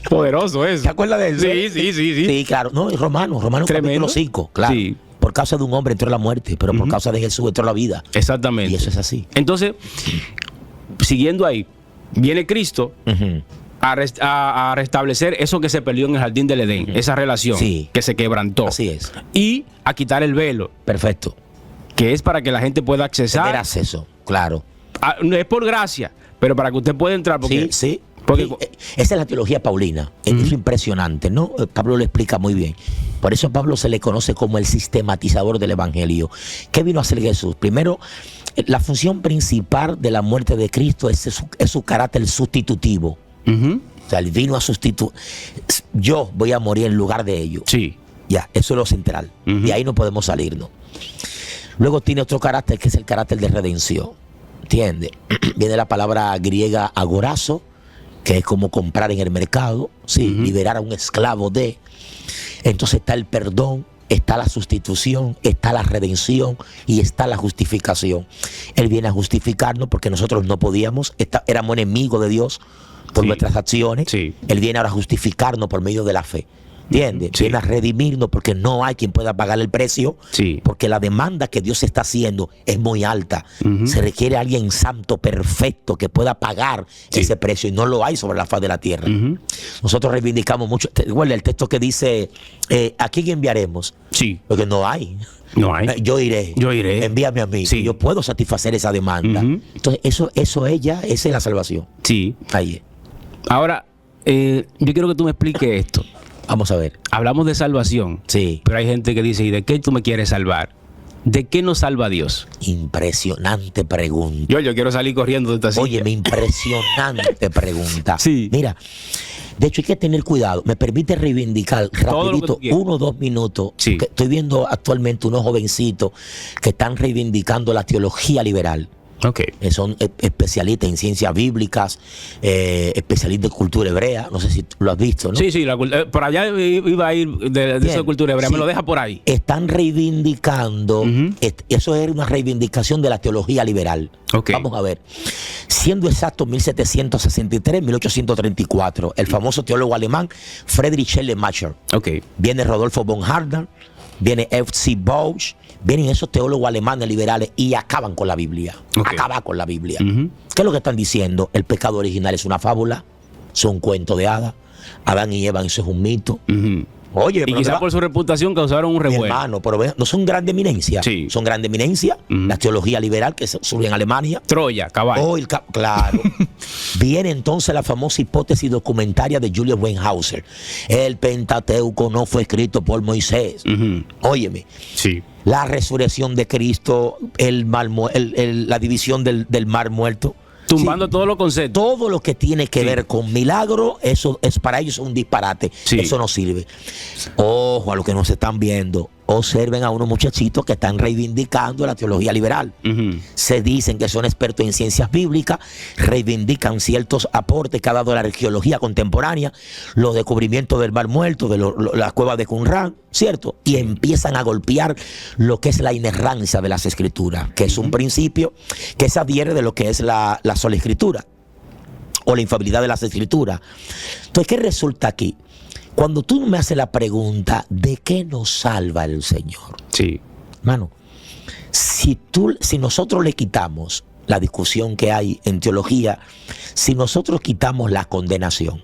Poderoso eso. ¿Te acuerdas de eso? Sí. Sí, claro. No, es Romanos Tremendo. capítulo 5, claro. Sí. Por causa de un hombre entró la muerte, pero por causa de Jesús entró la vida. Exactamente. Y eso es así. Entonces, siguiendo ahí, viene Cristo Ujú. a restablecer eso que se perdió en el jardín del Edén, esa relación Sí. que se quebrantó. Así es. Y a quitar el velo, Perfecto. que es para que la gente pueda Tener accesar. acceso, claro. No es por gracia, pero para que usted pueda entrar. Porque, Sí, sí. porque- Sí, esa es la teología paulina. Es impresionante, ¿no? Pablo lo explica muy bien. Por eso a Pablo se le conoce como el sistematizador del evangelio. ¿Qué vino a hacer Jesús? Primero, la función principal de la muerte de Cristo es su carácter sustitutivo. Ujú. O sea, él vino a sustituir. Yo voy a morir en lugar de ellos. Sí. Ya, eso es lo central. Ujú. Y ahí no podemos salirnos. Luego tiene otro carácter que es el carácter de redención. ¿Entiendes? Viene la palabra griega agorazo, que es como comprar en el mercado, sí, liberar a un esclavo de. Entonces está el perdón, está la sustitución, está la redención y está la justificación. Él viene a justificarnos porque nosotros no podíamos, éramos enemigos de Dios por Sí. nuestras acciones. Sí. Él viene ahora a justificarnos por medio de la fe. ¿Entiendes? Sí. Viene a redimirnos porque no hay quien pueda pagar el precio. Sí. Porque la demanda que Dios está haciendo es muy alta. Se requiere alguien santo, perfecto, que pueda pagar Sí. ese precio. Y no lo hay sobre la faz de la tierra. Nosotros reivindicamos mucho. Recuerda el texto que dice, ¿a quién enviaremos? Sí. Porque no hay. No hay. Yo iré. Yo iré. Envíame a mí. Sí. Yo puedo satisfacer esa demanda. Entonces, eso ella, esa es la salvación. Sí. Ahí es. Ahora, yo quiero que tú me expliques esto. Vamos a ver. Hablamos de salvación. Sí. Pero hay gente que dice, ¿y de qué tú me quieres salvar? ¿De qué nos salva Dios? Impresionante pregunta. Yo quiero salir corriendo de esta silla. Oye, mi impresionante pregunta. Sí. Mira, de hecho hay que tener cuidado. Me permite reivindicar Todo lo que rapidito, tú quieras. 1 o 2 minutos. Sí. Que estoy viendo actualmente unos jovencitos que están reivindicando la teología liberal. Ok. Son especialistas en ciencias bíblicas, especialistas en cultura hebrea. No sé si lo has visto, ¿no? Sí, por allá iba a ir de eso de cultura hebrea. Sí. Me lo deja por ahí. Están reivindicando, eso es una reivindicación de la teología liberal. Ok. Vamos a ver. Siendo exacto, 1763, 1834, el famoso teólogo alemán Friedrich Schleiermacher. Ok. Viene Rodolfo von Harder, viene F.C. Bosch, vienen esos teólogos alemanes liberales y acaban con la Biblia. Ok. Acaban con la Biblia. ¿Qué es lo que están diciendo? El pecado original es una fábula, es un cuento de hadas. Adán y Eva, eso es un mito. Oye, Y pero quizás por su reputación causaron un mi revuelo. hermano, pero no son grandes eminencias. Sí. Son grandes eminencias. La teología liberal que surge en Alemania. Troya, caballo. Claro. Viene entonces la famosa hipótesis documentaria de Julius Weinhauser. El Pentateuco no fue escrito por Moisés. Óyeme. Sí. La resurrección de Cristo, la división del mar muerto. Tumbando todos los conceptos. Todo lo que tiene que ver con milagro, eso es para ellos un disparate. Sí. Eso no sirve. Ojo a los que nos están viendo. Observen a unos muchachitos que están reivindicando la teología liberal. Se dicen que son expertos en ciencias bíblicas, reivindican ciertos aportes que ha dado la arqueología contemporánea, los descubrimientos del Mar Muerto, de las cuevas de Qumran, ¿cierto? Y empiezan a golpear lo que es la inerrancia de las escrituras, que es un principio que se adhiere de lo que es la sola escritura o la infalibilidad de las escrituras. Entonces, ¿qué resulta aquí? Cuando tú me haces la pregunta, ¿de qué nos salva el Señor? Sí. Hermano, si nosotros le quitamos la discusión que hay en teología, si nosotros quitamos la condenación,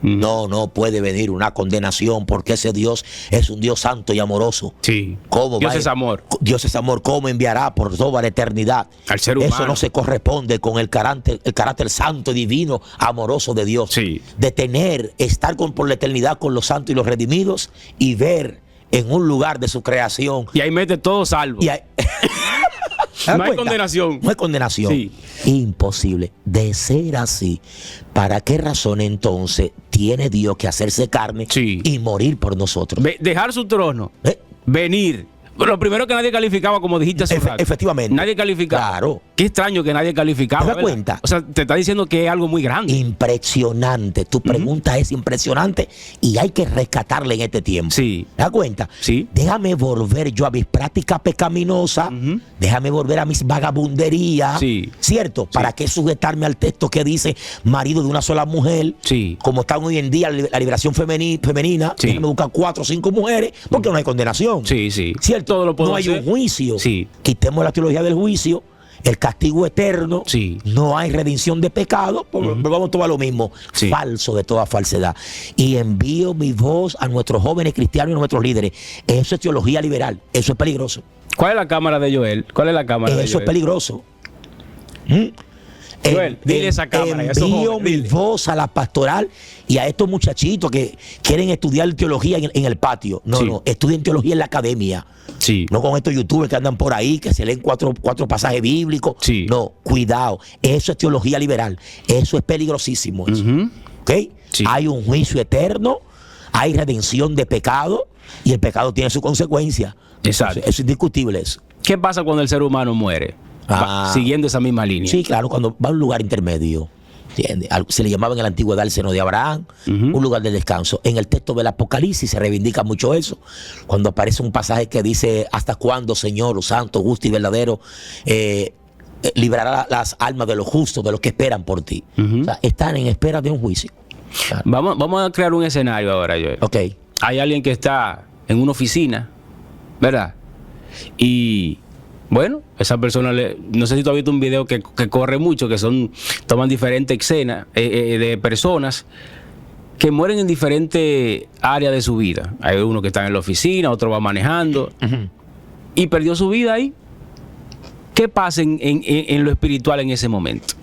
no puede venir una condenación porque ese Dios es un Dios santo y amoroso. Sí. ¿Cómo Dios va? es amor. Dios es amor. ¿Cómo enviará por toda la eternidad? Al ser humano. Eso no se corresponde con el carácter santo, divino, amoroso de Dios. Sí. De estar por la eternidad con los santos y los redimidos y ver en un lugar de su creación. Y ahí mete todo salvo. Y hay- No hay condenación. No hay condenación. Sí. Imposible. De ser así, ¿para qué razón entonces tiene Dios que hacerse carne Sí. y morir por nosotros? Dejar su trono. ¿Eh? Venir. Lo primero que nadie calificaba, como dijiste hace un rato. Efectivamente. Nadie calificaba. Claro. Qué extraño que nadie calificaba. ¿Te das ¿verdad? cuenta? O sea, te está diciendo que es algo muy grande. Impresionante. Tu pregunta es impresionante y hay que rescatarla en este tiempo. Sí. ¿Te das cuenta? Sí. Déjame volver yo a mis prácticas pecaminosas. Déjame volver a mis vagabunderías. Sí. ¿Cierto? ¿Para qué sujetarme al texto que dice marido de una sola mujer? Sí. Como está hoy en día la liberación femenina. Sí. Déjame buscar 4 o 5 mujeres porque no hay condenación. Sí, sí. ¿Cierto? Todo lo puedo no hay hacer. un juicio. Sí. Quitemos la teología del juicio. El castigo eterno, Sí. no hay redención de pecado, vamos todo a lo mismo, Sí. falso de toda falsedad. Y envío mi voz a nuestros jóvenes cristianos y a nuestros líderes. Eso es teología liberal, eso es peligroso. ¿Cuál es la cámara de Joel? ¿Cuál es la cámara de Eso Joel? es peligroso. Joel, dile esa cámara, a esos envío jóvenes, mi dile. voz a la pastoral y a estos muchachitos que quieren estudiar teología en el patio. No, Sí. no, estudien teología en la academia. Sí. No con estos youtubers que andan por ahí, que se leen cuatro pasajes bíblicos. Sí. No, cuidado. Eso es teología liberal. Eso es peligrosísimo. Eso. ¿Ok? Sí. Hay un juicio eterno, hay redención de pecado y el pecado tiene su consecuencia. Exacto. Eso es indiscutible eso. ¿Qué pasa cuando el ser humano muere? Siguiendo esa misma línea. Sí, claro, cuando va a un lugar intermedio. ¿Entiendes? Se le llamaba en el antiguo el seno de Abraham, un lugar de descanso. En el texto del Apocalipsis se reivindica mucho eso. Cuando aparece un pasaje que dice: ¿hasta cuándo, Señor, santo, justo y verdadero, librará las almas de los justos, de los que esperan por ti? O sea, están en espera de un juicio. Claro. Vamos a crear un escenario ahora, Joel. Ok. Hay alguien que está en una oficina, ¿verdad? Y bueno, esa persona, no sé si tú has visto un video que corre mucho, que toman diferentes escenas de personas que mueren en diferentes áreas de su vida. Hay uno que está en la oficina, otro va manejando, y perdió su vida ahí. ¿Qué pasa en lo espiritual en ese momento?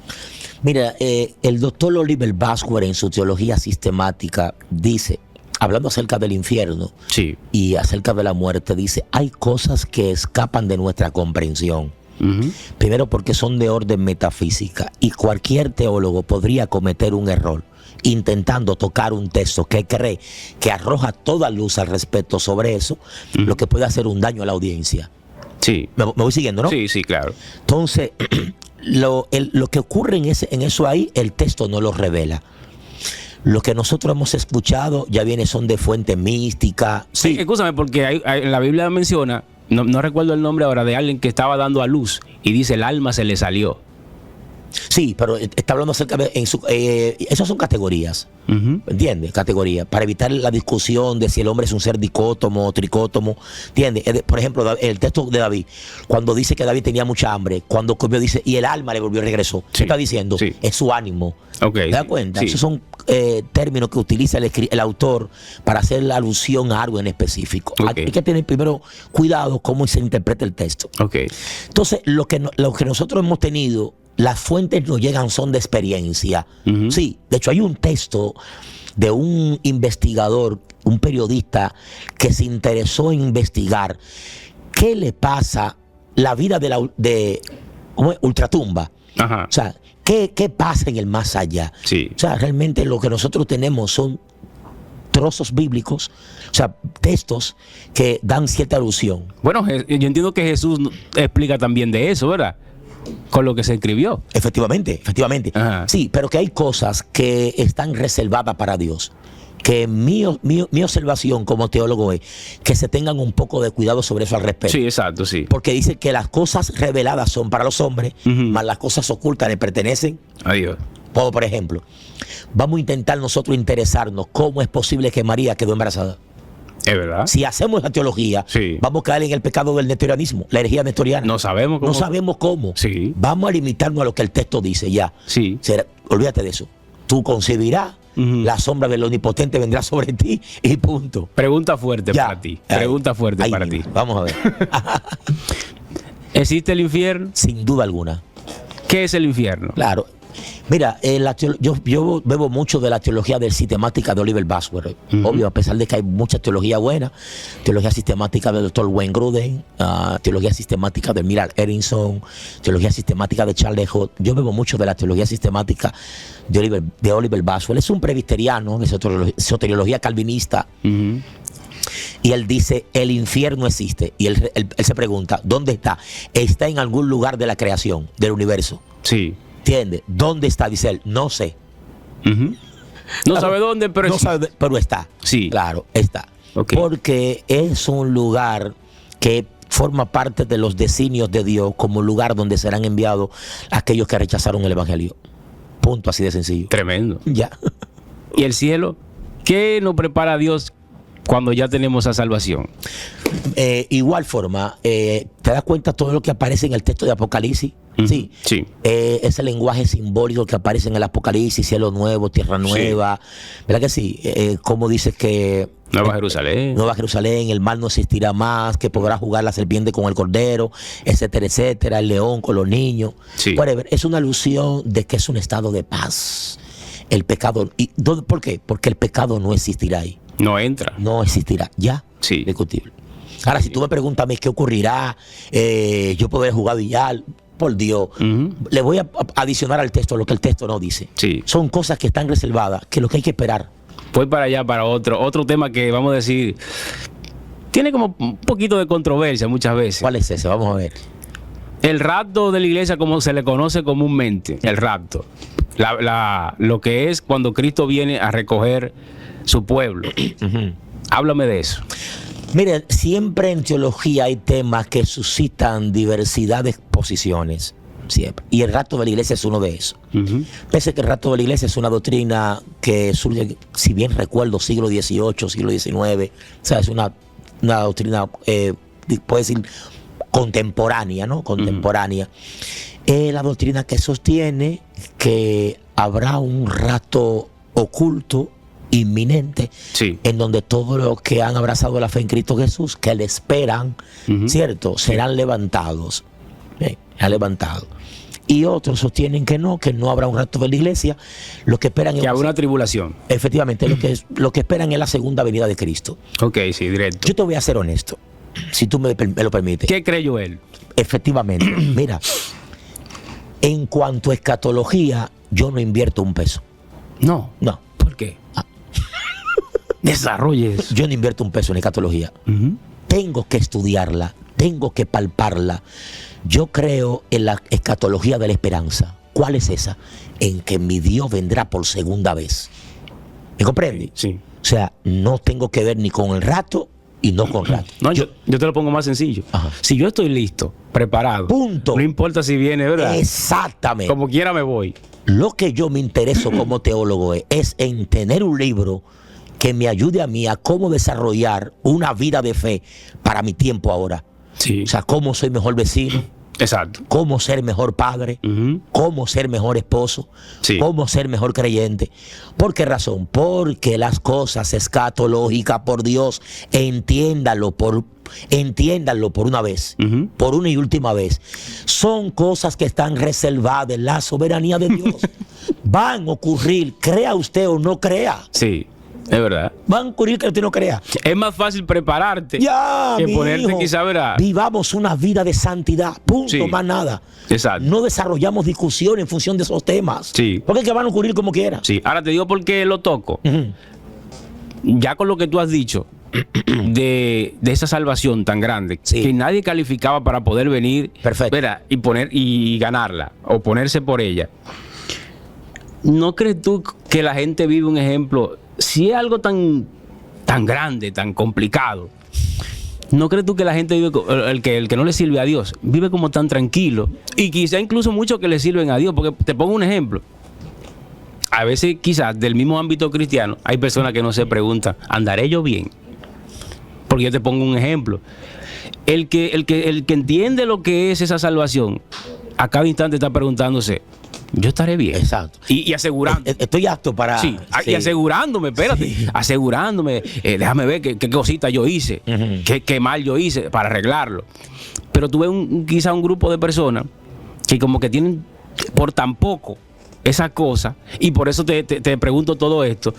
Mira, el doctor Oliver Basquer en su teología sistemática dice, hablando acerca del infierno Sí. y acerca de la muerte, dice, hay cosas que escapan de nuestra comprensión. Primero porque son de orden metafísica y cualquier teólogo podría cometer un error intentando tocar un texto que cree que arroja toda luz al respecto sobre eso, lo que puede hacer un daño a la audiencia. Sí. Me voy siguiendo, ¿no? Sí, claro. Entonces, lo que ocurre en eso ahí, el texto no lo revela. Lo que nosotros hemos escuchado ya son de fuente mística. Sí, escúchame, porque la Biblia menciona, no recuerdo el nombre ahora, de alguien que estaba dando a luz y dice el alma se le salió. Sí, pero está hablando acerca de... esas son categorías, ¿entiendes? Categorías, para evitar la discusión de si el hombre es un ser dicótomo o tricótomo, ¿entiendes? Por ejemplo, el texto de David, cuando dice que David tenía mucha hambre, cuando comió dice, y el alma le volvió y regresó. Sí. ¿Qué está diciendo? Sí. Es su ánimo. Okay, ¿Te das sí, cuenta? sí. Esos son términos que utiliza el autor para hacer la alusión a algo en específico. Okay. Hay que tener primero cuidado cómo se interpreta el texto. Okay. Entonces, lo que nosotros hemos tenido, las fuentes nos llegan son de experiencia. Sí, de hecho hay un texto de un investigador, un periodista que se interesó en investigar qué le pasa la vida de ultratumba. Ajá. O sea, ¿qué pasa en el más allá? Sí. O sea, realmente lo que nosotros tenemos son trozos bíblicos, o sea, textos que dan cierta alusión. Bueno, yo entiendo que Jesús explica también de eso, ¿verdad? Con lo que se escribió. Efectivamente. Ajá. Sí, pero que hay cosas que están reservadas para Dios. Que mi observación como teólogo es que se tengan un poco de cuidado sobre eso al respecto. Sí, exacto, sí. Porque dice que las cosas reveladas son para los hombres, más las cosas ocultas le pertenecen. Adiós. Como por ejemplo, vamos a intentar nosotros interesarnos cómo es posible que María quedó embarazada. Es verdad. Si hacemos la teología, Sí. vamos a caer en el pecado del nestorianismo, la herejía nestoriana. No sabemos cómo. No sabemos cómo. Sí. Vamos a limitarnos a lo que el texto dice ya. Sí. Olvídate de eso. Tú concebirás, la sombra del omnipotente vendrá sobre ti y punto. Pregunta fuerte Ya. para ti. Pregunta fuerte Ahí para mismo. ti. Vamos a ver. ¿Existe el infierno? Sin duda alguna. ¿Qué es el infierno? Claro. Mira, yo bebo mucho de la teología del sistemática de Oliver Basquer. Obvio, a pesar de que hay mucha teología buena, teología sistemática del Dr. Wayne Grudem, teología sistemática de Millard Erickson, teología sistemática de Charles Hodge. Yo bebo mucho de la teología sistemática de Oliver Basquer. Él es un presbiteriano de soteriología calvinista. Y él dice, el infierno existe. Y él se pregunta, ¿dónde está? Está en algún lugar de la creación, del universo. Sí. ¿Entiendes? ¿Dónde está? Dice él, no sé. No sabe dónde, pero no sabe, pero está. Sí. Claro, está. Okay. Porque es un lugar que forma parte de los designios de Dios como un lugar donde serán enviados aquellos que rechazaron el Evangelio. Punto, así de sencillo. Tremendo. Ya. ¿Y el cielo? ¿Qué nos prepara Dios cuando ya tenemos esa salvación? Igual forma, ¿te das cuenta todo lo que aparece en el texto de Apocalipsis? Sí. Sí. Ese lenguaje simbólico que aparece en el Apocalipsis, cielo nuevo, tierra nueva. ¿Verdad que sí? Como dices que Nueva Jerusalén. Nueva Jerusalén, el mal no existirá más, que podrá jugar la serpiente con el cordero, etcétera, etcétera, el león con los niños. Sí. Whatever. Es una alusión de que es un estado de paz. El pecado. ¿Por qué? Porque el pecado no existirá ahí. No entra. No existirá. Ya. Sí. Discutible. Ahora, si tú me preguntas a mí qué ocurrirá, yo podré jugar billar. Por Dios, le voy a adicionar al texto lo que el texto no dice. Sí. Son cosas que están reservadas, que lo que hay que esperar. Voy para allá, para otro tema que vamos a decir, tiene como un poquito de controversia muchas veces. ¿Cuál es ese? Vamos a ver. El rapto de la iglesia, como se le conoce comúnmente, el rapto. Lo que es cuando Cristo viene a recoger su pueblo. Háblame de eso. Miren, siempre en teología hay temas que suscitan diversidad de posiciones. Siempre. Y el rapto de la iglesia es uno de esos. Pese que el rapto de la iglesia es una doctrina que surge, si bien recuerdo, siglo XVIII, siglo XIX, o sea, es una doctrina, puede decir, contemporánea, ¿no? Contemporánea. La doctrina que sostiene que habrá un rapto oculto, inminente, en donde todos los que han abrazado la fe en Cristo Jesús, que le esperan, ¿cierto?, serán levantados. Serán levantados. Y otros sostienen que no habrá un rapto de la iglesia. Lo que esperan que habrá una tribulación. Efectivamente, lo que esperan es la segunda venida de Cristo. Ok, sí, directo. Yo te voy a ser honesto, si tú me lo permites. ¿Qué creyó él? Efectivamente, mira, en cuanto a escatología, yo no invierto un peso. No. ¿Por qué? Desarrolle eso. Yo no invierto un peso en escatología. Tengo que estudiarla, tengo que palparla. Yo creo en la escatología de la esperanza. ¿Cuál es esa? En que mi Dios vendrá por segunda vez. ¿Me comprende? Sí. O sea, no tengo que ver ni con el rato y no con rato. No, yo te lo pongo más sencillo. Ajá. Si yo estoy listo, preparado, punto. No importa si viene, ¿verdad? Exactamente. Como quiera me voy. Lo que yo me intereso como teólogo es en tener un libro que me ayude a mí a cómo desarrollar una vida de fe para mi tiempo ahora. Sí. O sea, cómo soy mejor vecino. Exacto. Cómo ser mejor padre, cómo ser mejor esposo, cómo ser mejor creyente. ¿Por qué razón? Porque las cosas escatológicas, por Dios, entiéndanlo por una vez, por una y última vez. Son cosas que están reservadas en la soberanía de Dios. Van a ocurrir, crea usted o no crea. Sí. Es verdad. Van a ocurrir que usted no crea. Es más fácil prepararte que ponerte quizá, ¿verdad? Vivamos una vida de santidad. Punto, más nada. Exacto. No desarrollamos discusión en función de esos temas. Sí. Porque es que van a ocurrir como quiera. Sí. Ahora te digo por qué lo toco. Ya con lo que tú has dicho de esa salvación tan grande que nadie calificaba para poder venir, ¿verdad? Y ganarla o ponerse por ella. ¿No crees tú que la gente vive un ejemplo? Si es algo tan grande, tan complicado, ¿no crees tú que la gente vive, el que no le sirve a Dios, vive como tan tranquilo? Y quizá incluso muchos que le sirven a Dios, porque te pongo un ejemplo. A veces quizás del mismo ámbito cristiano hay personas que no se preguntan, ¿andaré yo bien? Porque yo te pongo un ejemplo. El que entiende lo que es esa salvación, a cada instante está preguntándose, yo estaré bien. Exacto. Y asegurando. Estoy apto para... Sí, y asegurándome, espérate. Asegurándome, déjame ver qué cosita yo hice, qué mal yo hice para arreglarlo. Pero tú ves quizá un grupo de personas que como que tienen por tan poco esa cosa, y por eso te pregunto todo esto,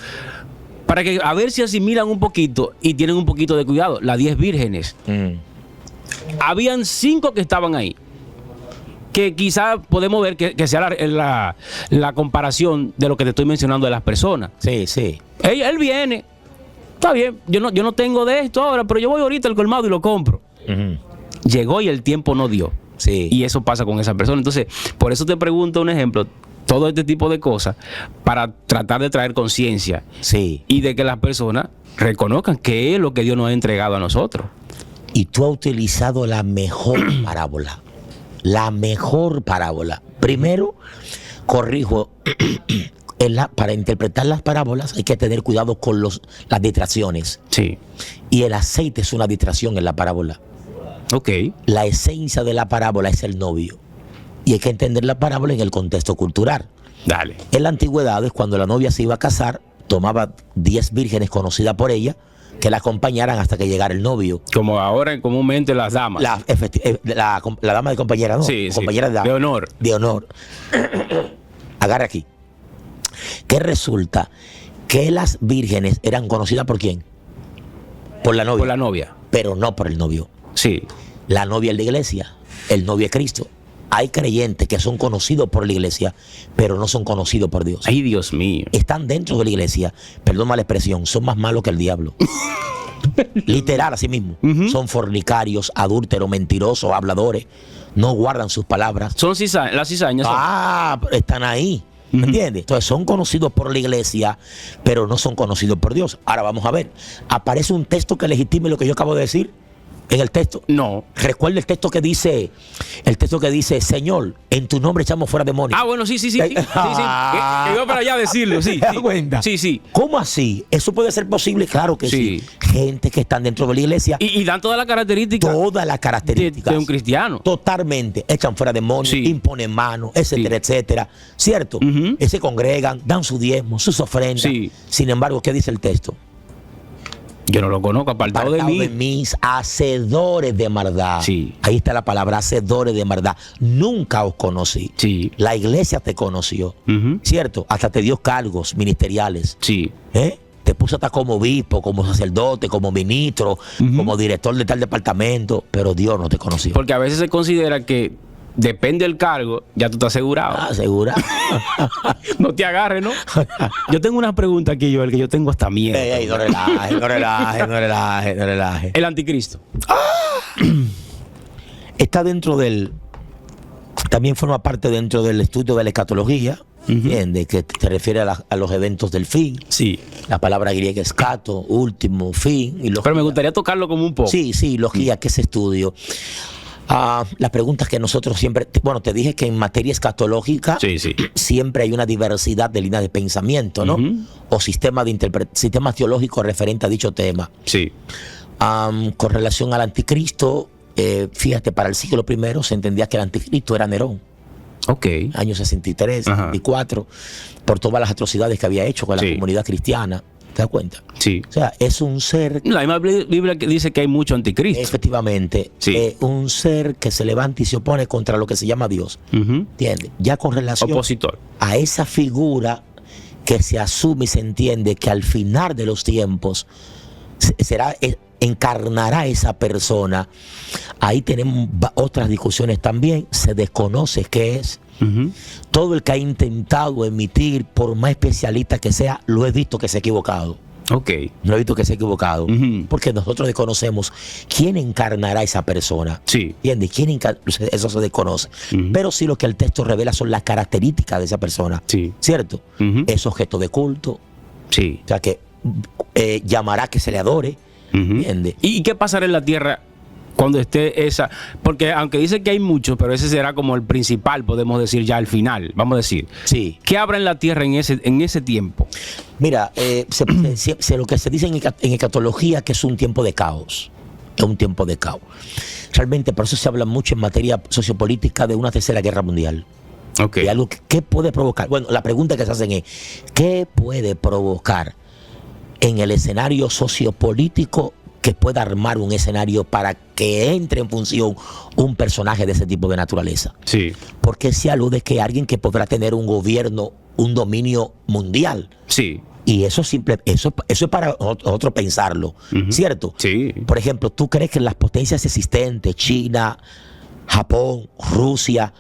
para que a ver si asimilan un poquito y tienen un poquito de cuidado. Las 10 vírgenes. Habían 5 que estaban ahí, que quizás podemos ver que sea la comparación de lo que te estoy mencionando de las personas. Sí, sí. Él viene, está bien, yo no tengo de esto ahora, pero yo voy ahorita al colmado y lo compro. Llegó y el tiempo no dio. Sí. Y eso pasa con esa persona. Entonces, por eso te pregunto un ejemplo, todo este tipo de cosas, para tratar de traer conciencia. Sí. Y de que las personas reconozcan que es lo que Dios nos ha entregado a nosotros. Y tú has utilizado la mejor parábola. La mejor parábola. Primero, corrijo, para interpretar las parábolas hay que tener cuidado con las distracciones. Sí. Y el aceite es una distracción en la parábola. Ok. La esencia de la parábola es el novio. Y hay que entender la parábola en el contexto cultural. Dale. En la antigüedad, cuando la novia se iba a casar, tomaba 10 vírgenes conocidas por ella que la acompañaran hasta que llegara el novio. Como ahora comúnmente las damas. La dama de compañera, ¿no? Sí, compañera sí. De honor. De honor. Agarra aquí. Que resulta que las vírgenes eran conocidas ¿por quién? Por la novia. Por la novia. Pero no por el novio. Sí. La novia es la iglesia, el novio es Cristo. Hay creyentes que son conocidos por la iglesia, pero no son conocidos por Dios. Ay, Dios mío. Están dentro de la iglesia, perdón la expresión, son más malos que el diablo. Literal, así mismo. Son fornicarios, adúlteros, mentirosos, habladores. No guardan sus palabras. Son las cizañas. Están ahí. ¿Me entiendes? Entonces son conocidos por la iglesia, pero no son conocidos por Dios. Ahora vamos a ver. Aparece un texto que legitime lo que yo acabo de decir. en el texto. No. Recuerda el texto que dice, Señor, en tu nombre echamos fuera demonios. Ah, bueno, sí. Que iba para allá a decirlo, sí. ¿Te das cuenta? Sí. ¿Cómo así? ¿Eso puede ser posible? Claro que sí. Gente que están dentro de la iglesia. Y dan todas las características. Todas las características. De un cristiano. Totalmente. Echan fuera demonios, imponen manos, etcétera, etcétera. ¿Cierto? Se congregan, dan su diezmo, sus ofrendas. Sin embargo, ¿qué dice el texto? Yo no lo conozco, apartado de mí. Mis hacedores de maldad. Sí. Ahí está la palabra, hacedores de maldad. Nunca os conocí. Sí. La iglesia te conoció. ¿Cierto? Hasta te dio cargos ministeriales. Sí. Te puso hasta como obispo, como sacerdote, como ministro, como director de tal departamento, pero Dios no te conoció. Porque a veces se considera que depende del cargo, ya tú estás asegurado. Asegurado. No te agarres, ¿no? Yo tengo una pregunta aquí, Joel, que yo tengo hasta miedo. No relaje. El anticristo. Está dentro del... También forma parte dentro del estudio de la escatología, ¿entiendes? Que te refiere a los eventos del fin. Sí. La palabra griega escato, último, fin. Y pero me gustaría tocarlo como un poco. Sí, logía, que es estudio. Las preguntas que nosotros siempre... Bueno, te dije que en materia escatológica siempre hay una diversidad de líneas de pensamiento, ¿no? O sistemas teológicos referentes a dicho tema. Sí. Con relación al anticristo, fíjate, para el siglo I se entendía que el anticristo era Nerón. Ok. Años 63, 64, por todas las atrocidades que había hecho con la comunidad cristiana. ¿Te das cuenta? Sí. O sea, es un ser... La misma Biblia que dice que hay mucho anticristo. Efectivamente. Un ser que se levanta y se opone contra lo que se llama Dios. ¿Entiendes? Ya con relación opositor a esa figura que se asume y se entiende que al final de los tiempos encarnará esa persona. Ahí tenemos otras discusiones también. Se desconoce qué es. Todo el que ha intentado emitir, por más especialista que sea, lo he visto que se ha equivocado. Lo he visto que se ha equivocado. Porque nosotros desconocemos quién encarnará a esa persona. ¿Entiendes? Eso se desconoce. Pero sí lo que el texto revela son las características de esa persona. ¿Cierto? Es objeto de culto. O sea que llamará que se le adore. ¿Entiendes? ¿Y qué pasará en la tierra cuando esté esa? Porque aunque dice que hay muchos, pero ese será como el principal, podemos decir ya al final, vamos a decir. ¿Qué habrá en la tierra en ese tiempo? Mira, lo que se dice en escatología que es un tiempo de caos. Es un tiempo de caos. Realmente por eso se habla mucho en materia sociopolítica de una tercera guerra mundial. De algo que puede provocar. Bueno, la pregunta que se hacen es, ¿qué puede provocar en el escenario sociopolítico que pueda armar un escenario para que entre en función un personaje de ese tipo de naturaleza? Porque se alude que alguien que podrá tener un gobierno, un dominio mundial. Y eso es para otro pensarlo, ¿cierto? Por ejemplo, ¿tú crees que las potencias existentes, China, Japón, Rusia,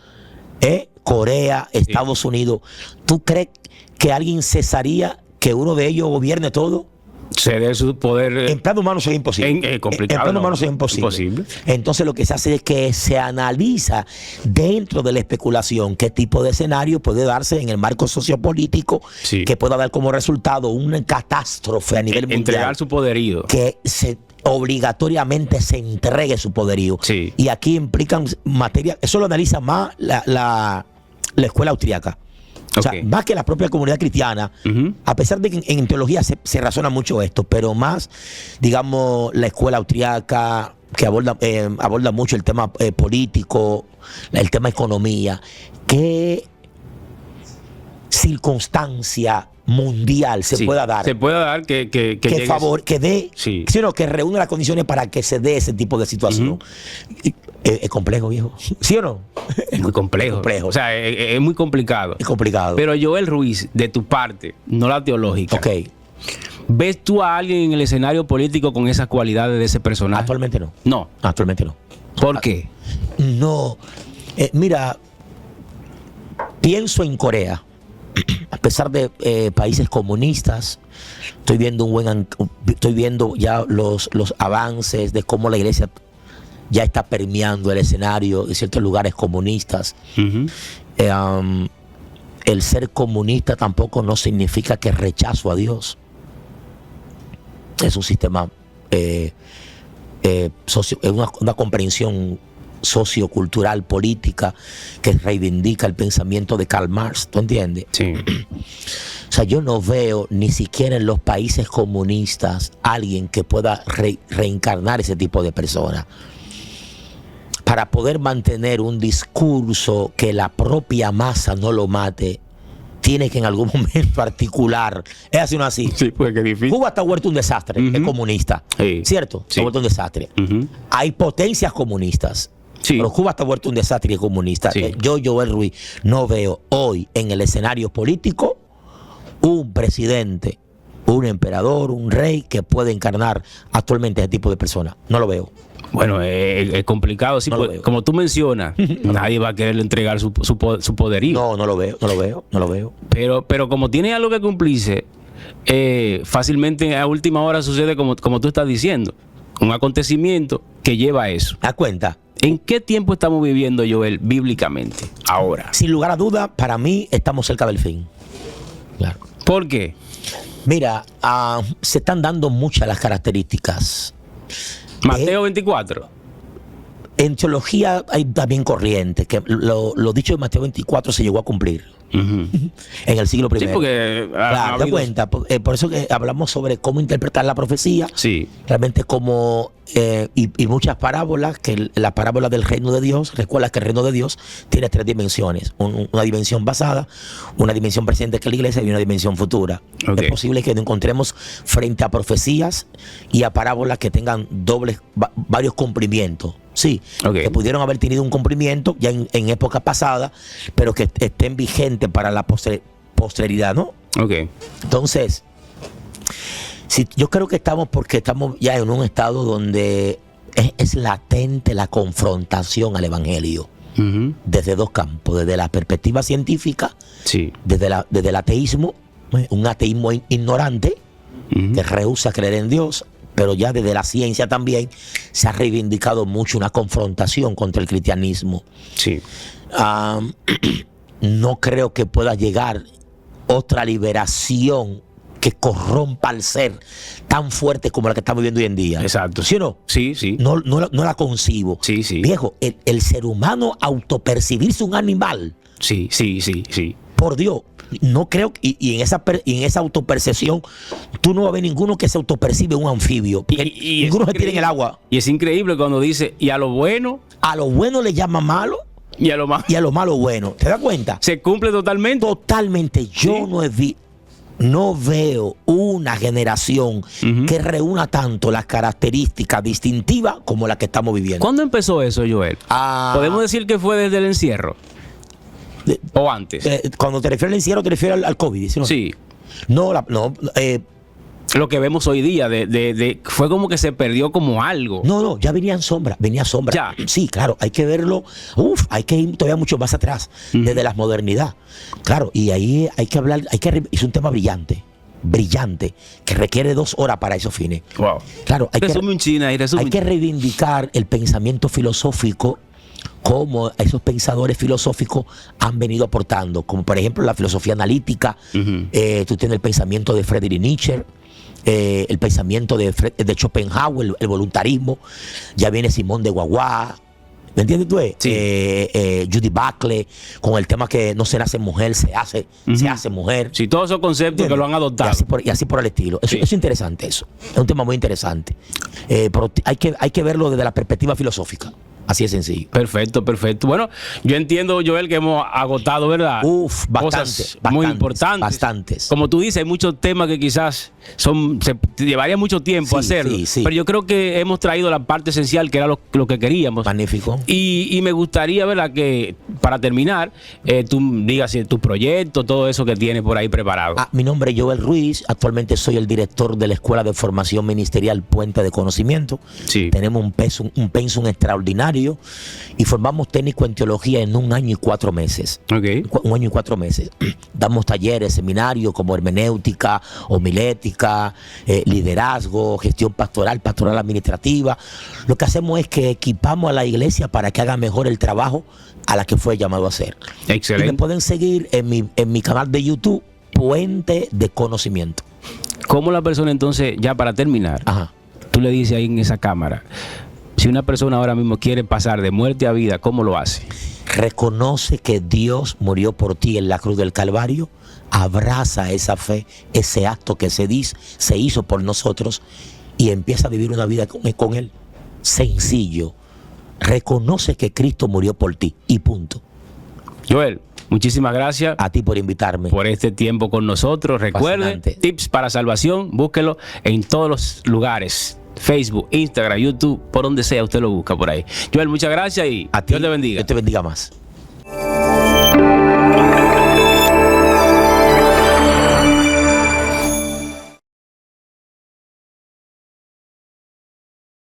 Corea, Estados Unidos, ¿tú crees que alguien cesaría que uno de ellos gobierne todo? Ceder su poder. En plano humano sería imposible. Complicado. En plano humano sería imposible. Entonces lo que se hace es que se analiza dentro de la especulación qué tipo de escenario puede darse en el marco sociopolítico que pueda dar como resultado una catástrofe a nivel mundial. Entregar su poderío. Que obligatoriamente se entregue su poderío. Y aquí implican materia. Eso lo analiza más la escuela austríaca. O sea, más que la propia comunidad cristiana, a pesar de que en teología se razona mucho esto, pero más, digamos, la escuela austríaca que aborda mucho el tema político, el tema economía. ¿Qué circunstancia mundial se pueda dar? Se pueda dar que dé, sino que reúna las condiciones para que se dé ese tipo de situación. Es complejo, viejo. ¿Sí o no? Es muy complejo. O sea, es muy complicado. Es complicado. Pero Joel Ruiz, de tu parte, no la teológica. ¿Ves tú a alguien en el escenario político con esas cualidades de ese personaje? Actualmente no. No. Actualmente no. ¿Por qué? No. Mira, pienso en Corea. A pesar de países comunistas, estoy viendo ya los avances de cómo la iglesia ya está permeando el escenario de ciertos lugares comunistas. El ser comunista tampoco no significa que rechazo a Dios. Es un sistema una comprensión sociocultural, política, que reivindica el pensamiento de Karl Marx, ¿tú entiendes? Sí. O sea, yo no veo ni siquiera en los países comunistas alguien que pueda reencarnar ese tipo de personas para poder mantener un discurso que la propia masa no lo mate. Tiene que en algún momento articular. Es así o no así. Sí, pues qué difícil. Cuba está vuelto un desastre, es comunista. Sí. ¿Cierto? Sí. Está vuelto un desastre. Hay potencias comunistas. Sí. Pero Cuba está vuelto un desastre y es comunista. Sí. Yo, Joel Ruiz, no veo hoy en el escenario político un presidente, un emperador, un rey que puede encarnar actualmente ese tipo de personas. No lo veo. Bueno, es complicado, sí, No lo pues, veo. como tú mencionas, nadie va a querer entregar su poderío. No lo veo. Pero como tiene algo que cumplirse, fácilmente a última hora sucede como tú estás diciendo, un acontecimiento que lleva a eso. ¿Das cuenta? ¿En qué tiempo estamos viviendo, Joel, bíblicamente? Ahora. Sin lugar a duda, para mí estamos cerca del fin. Claro. ¿Por qué? Mira, se están dando muchas las características. Mateo 24. En teología hay también corriente, que lo dicho de Mateo 24 se llegó a cumplir en el siglo I. Sí, porque Claro, te cuenta. Por eso que hablamos sobre cómo interpretar la profecía. Sí. Realmente como y muchas parábolas, que la parábola del reino de Dios, recuerda que el reino de Dios tiene tres dimensiones: una dimensión basada, una dimensión presente que es la iglesia y una dimensión futura. Okay. Es posible que nos encontremos frente a profecías y a parábolas que tengan varios cumplimientos. Sí, Okay. que pudieron haber tenido un cumplimiento ya en época pasada, pero que estén vigentes para la posteridad, ¿no? Ok. Entonces, sí, yo creo que estamos ya en un estado donde es latente la confrontación al evangelio desde dos campos: desde la perspectiva científica, Sí. desde el ateísmo, un ateísmo ignorante que rehúsa creer en Dios, pero ya desde la ciencia también se ha reivindicado mucho una confrontación contra el cristianismo. Sí. No creo que pueda llegar otra liberación que corrompa al ser tan fuerte como la que estamos viviendo hoy en día. Exacto. ¿Sí o no? Sí, sí. No la concibo. Sí, sí. Viejo, el ser humano autopercibirse un animal, Sí, sí, sí, sí. por Dios, no creo, y en esa autopercepción tú no vas a ver ninguno que se autopercibe un anfibio, porque Y ninguno se es tira en el agua. Y es increíble cuando dice, y a lo bueno A lo bueno le llama malo y a lo malo. y a lo malo bueno. ¿Te das cuenta? Se cumple totalmente. Totalmente. Yo no veo una generación que reúna tanto las características distintivas como la que estamos viviendo. ¿Cuándo empezó eso, Joel? ¿Podemos decir que fue desde el encierro? ¿O antes? Cuando te refieres al encierro, te refieres al COVID, ¿sí? Sí. No, Lo que vemos hoy día fue como que se perdió como algo. no, ya venía sombra. Ya. Sí, claro, hay que verlo. Hay que ir todavía mucho más atrás, desde la modernidad. Claro, y ahí hay que hablar, es un tema brillante, que requiere 2 horas para esos fines. Wow. Claro, Resume un China y resume. hay que reivindicar el pensamiento filosófico, como esos pensadores filosóficos han venido aportando, como por ejemplo la filosofía analítica. Tú tienes el pensamiento de Friedrich Nietzsche, el pensamiento de Schopenhauer, el voluntarismo. Ya viene Simón de Beauvoir, ¿me entiendes tú? Sí. Judy Buckley, con el tema que no se nace mujer, se hace mujer. Sí, todos esos conceptos que lo han adoptado. Y así por el estilo. Eso Sí. es interesante, eso. Es un tema muy interesante. Pero hay que verlo desde la perspectiva filosófica. Así de sencillo. Perfecto, perfecto. Bueno, yo entiendo, Joel, que hemos agotado, ¿verdad? Cosas muy importantes. Bastantes. Como tú dices, hay muchos temas que quizás se llevaría mucho tiempo hacerlo. Sí. Pero yo creo que hemos traído la parte esencial, que era lo que queríamos. Magnífico. Y me gustaría, ¿verdad?, que para terminar, tú digas tu proyecto, todo eso que tienes por ahí preparado. Mi nombre es Joel Ruiz. Actualmente soy el director de la Escuela de Formación Ministerial Puente de Conocimiento. Sí. Tenemos un pensum extraordinario y formamos técnico en teología en 1 año y 4 meses. Ok. 1 año y 4 meses. Damos talleres, seminarios como hermenéutica, homilética, liderazgo, gestión pastoral administrativa. Lo que hacemos es que equipamos a la iglesia para que haga mejor el trabajo a la que fue llamado a hacer. Excelente. Y me pueden seguir en mi canal de YouTube, Puente de Conocimiento. ¿Cómo la persona entonces, ya para terminar, Ajá. tú le dices ahí en esa cámara, si una persona ahora mismo quiere pasar de muerte a vida, ¿cómo lo hace? Reconoce que Dios murió por ti en la cruz del Calvario, abraza esa fe, ese acto que se hizo por nosotros y empieza a vivir una vida con Él. Sencillo. Reconoce que Cristo murió por ti y punto. Joel, muchísimas gracias a ti por invitarme. Por este tiempo con nosotros. Recuerden, Tips para Salvación, búsquelo en todos los lugares. Facebook, Instagram, YouTube, por donde sea, usted lo busca por ahí. Joel, muchas gracias y a ti, Dios te bendiga. Dios te bendiga más.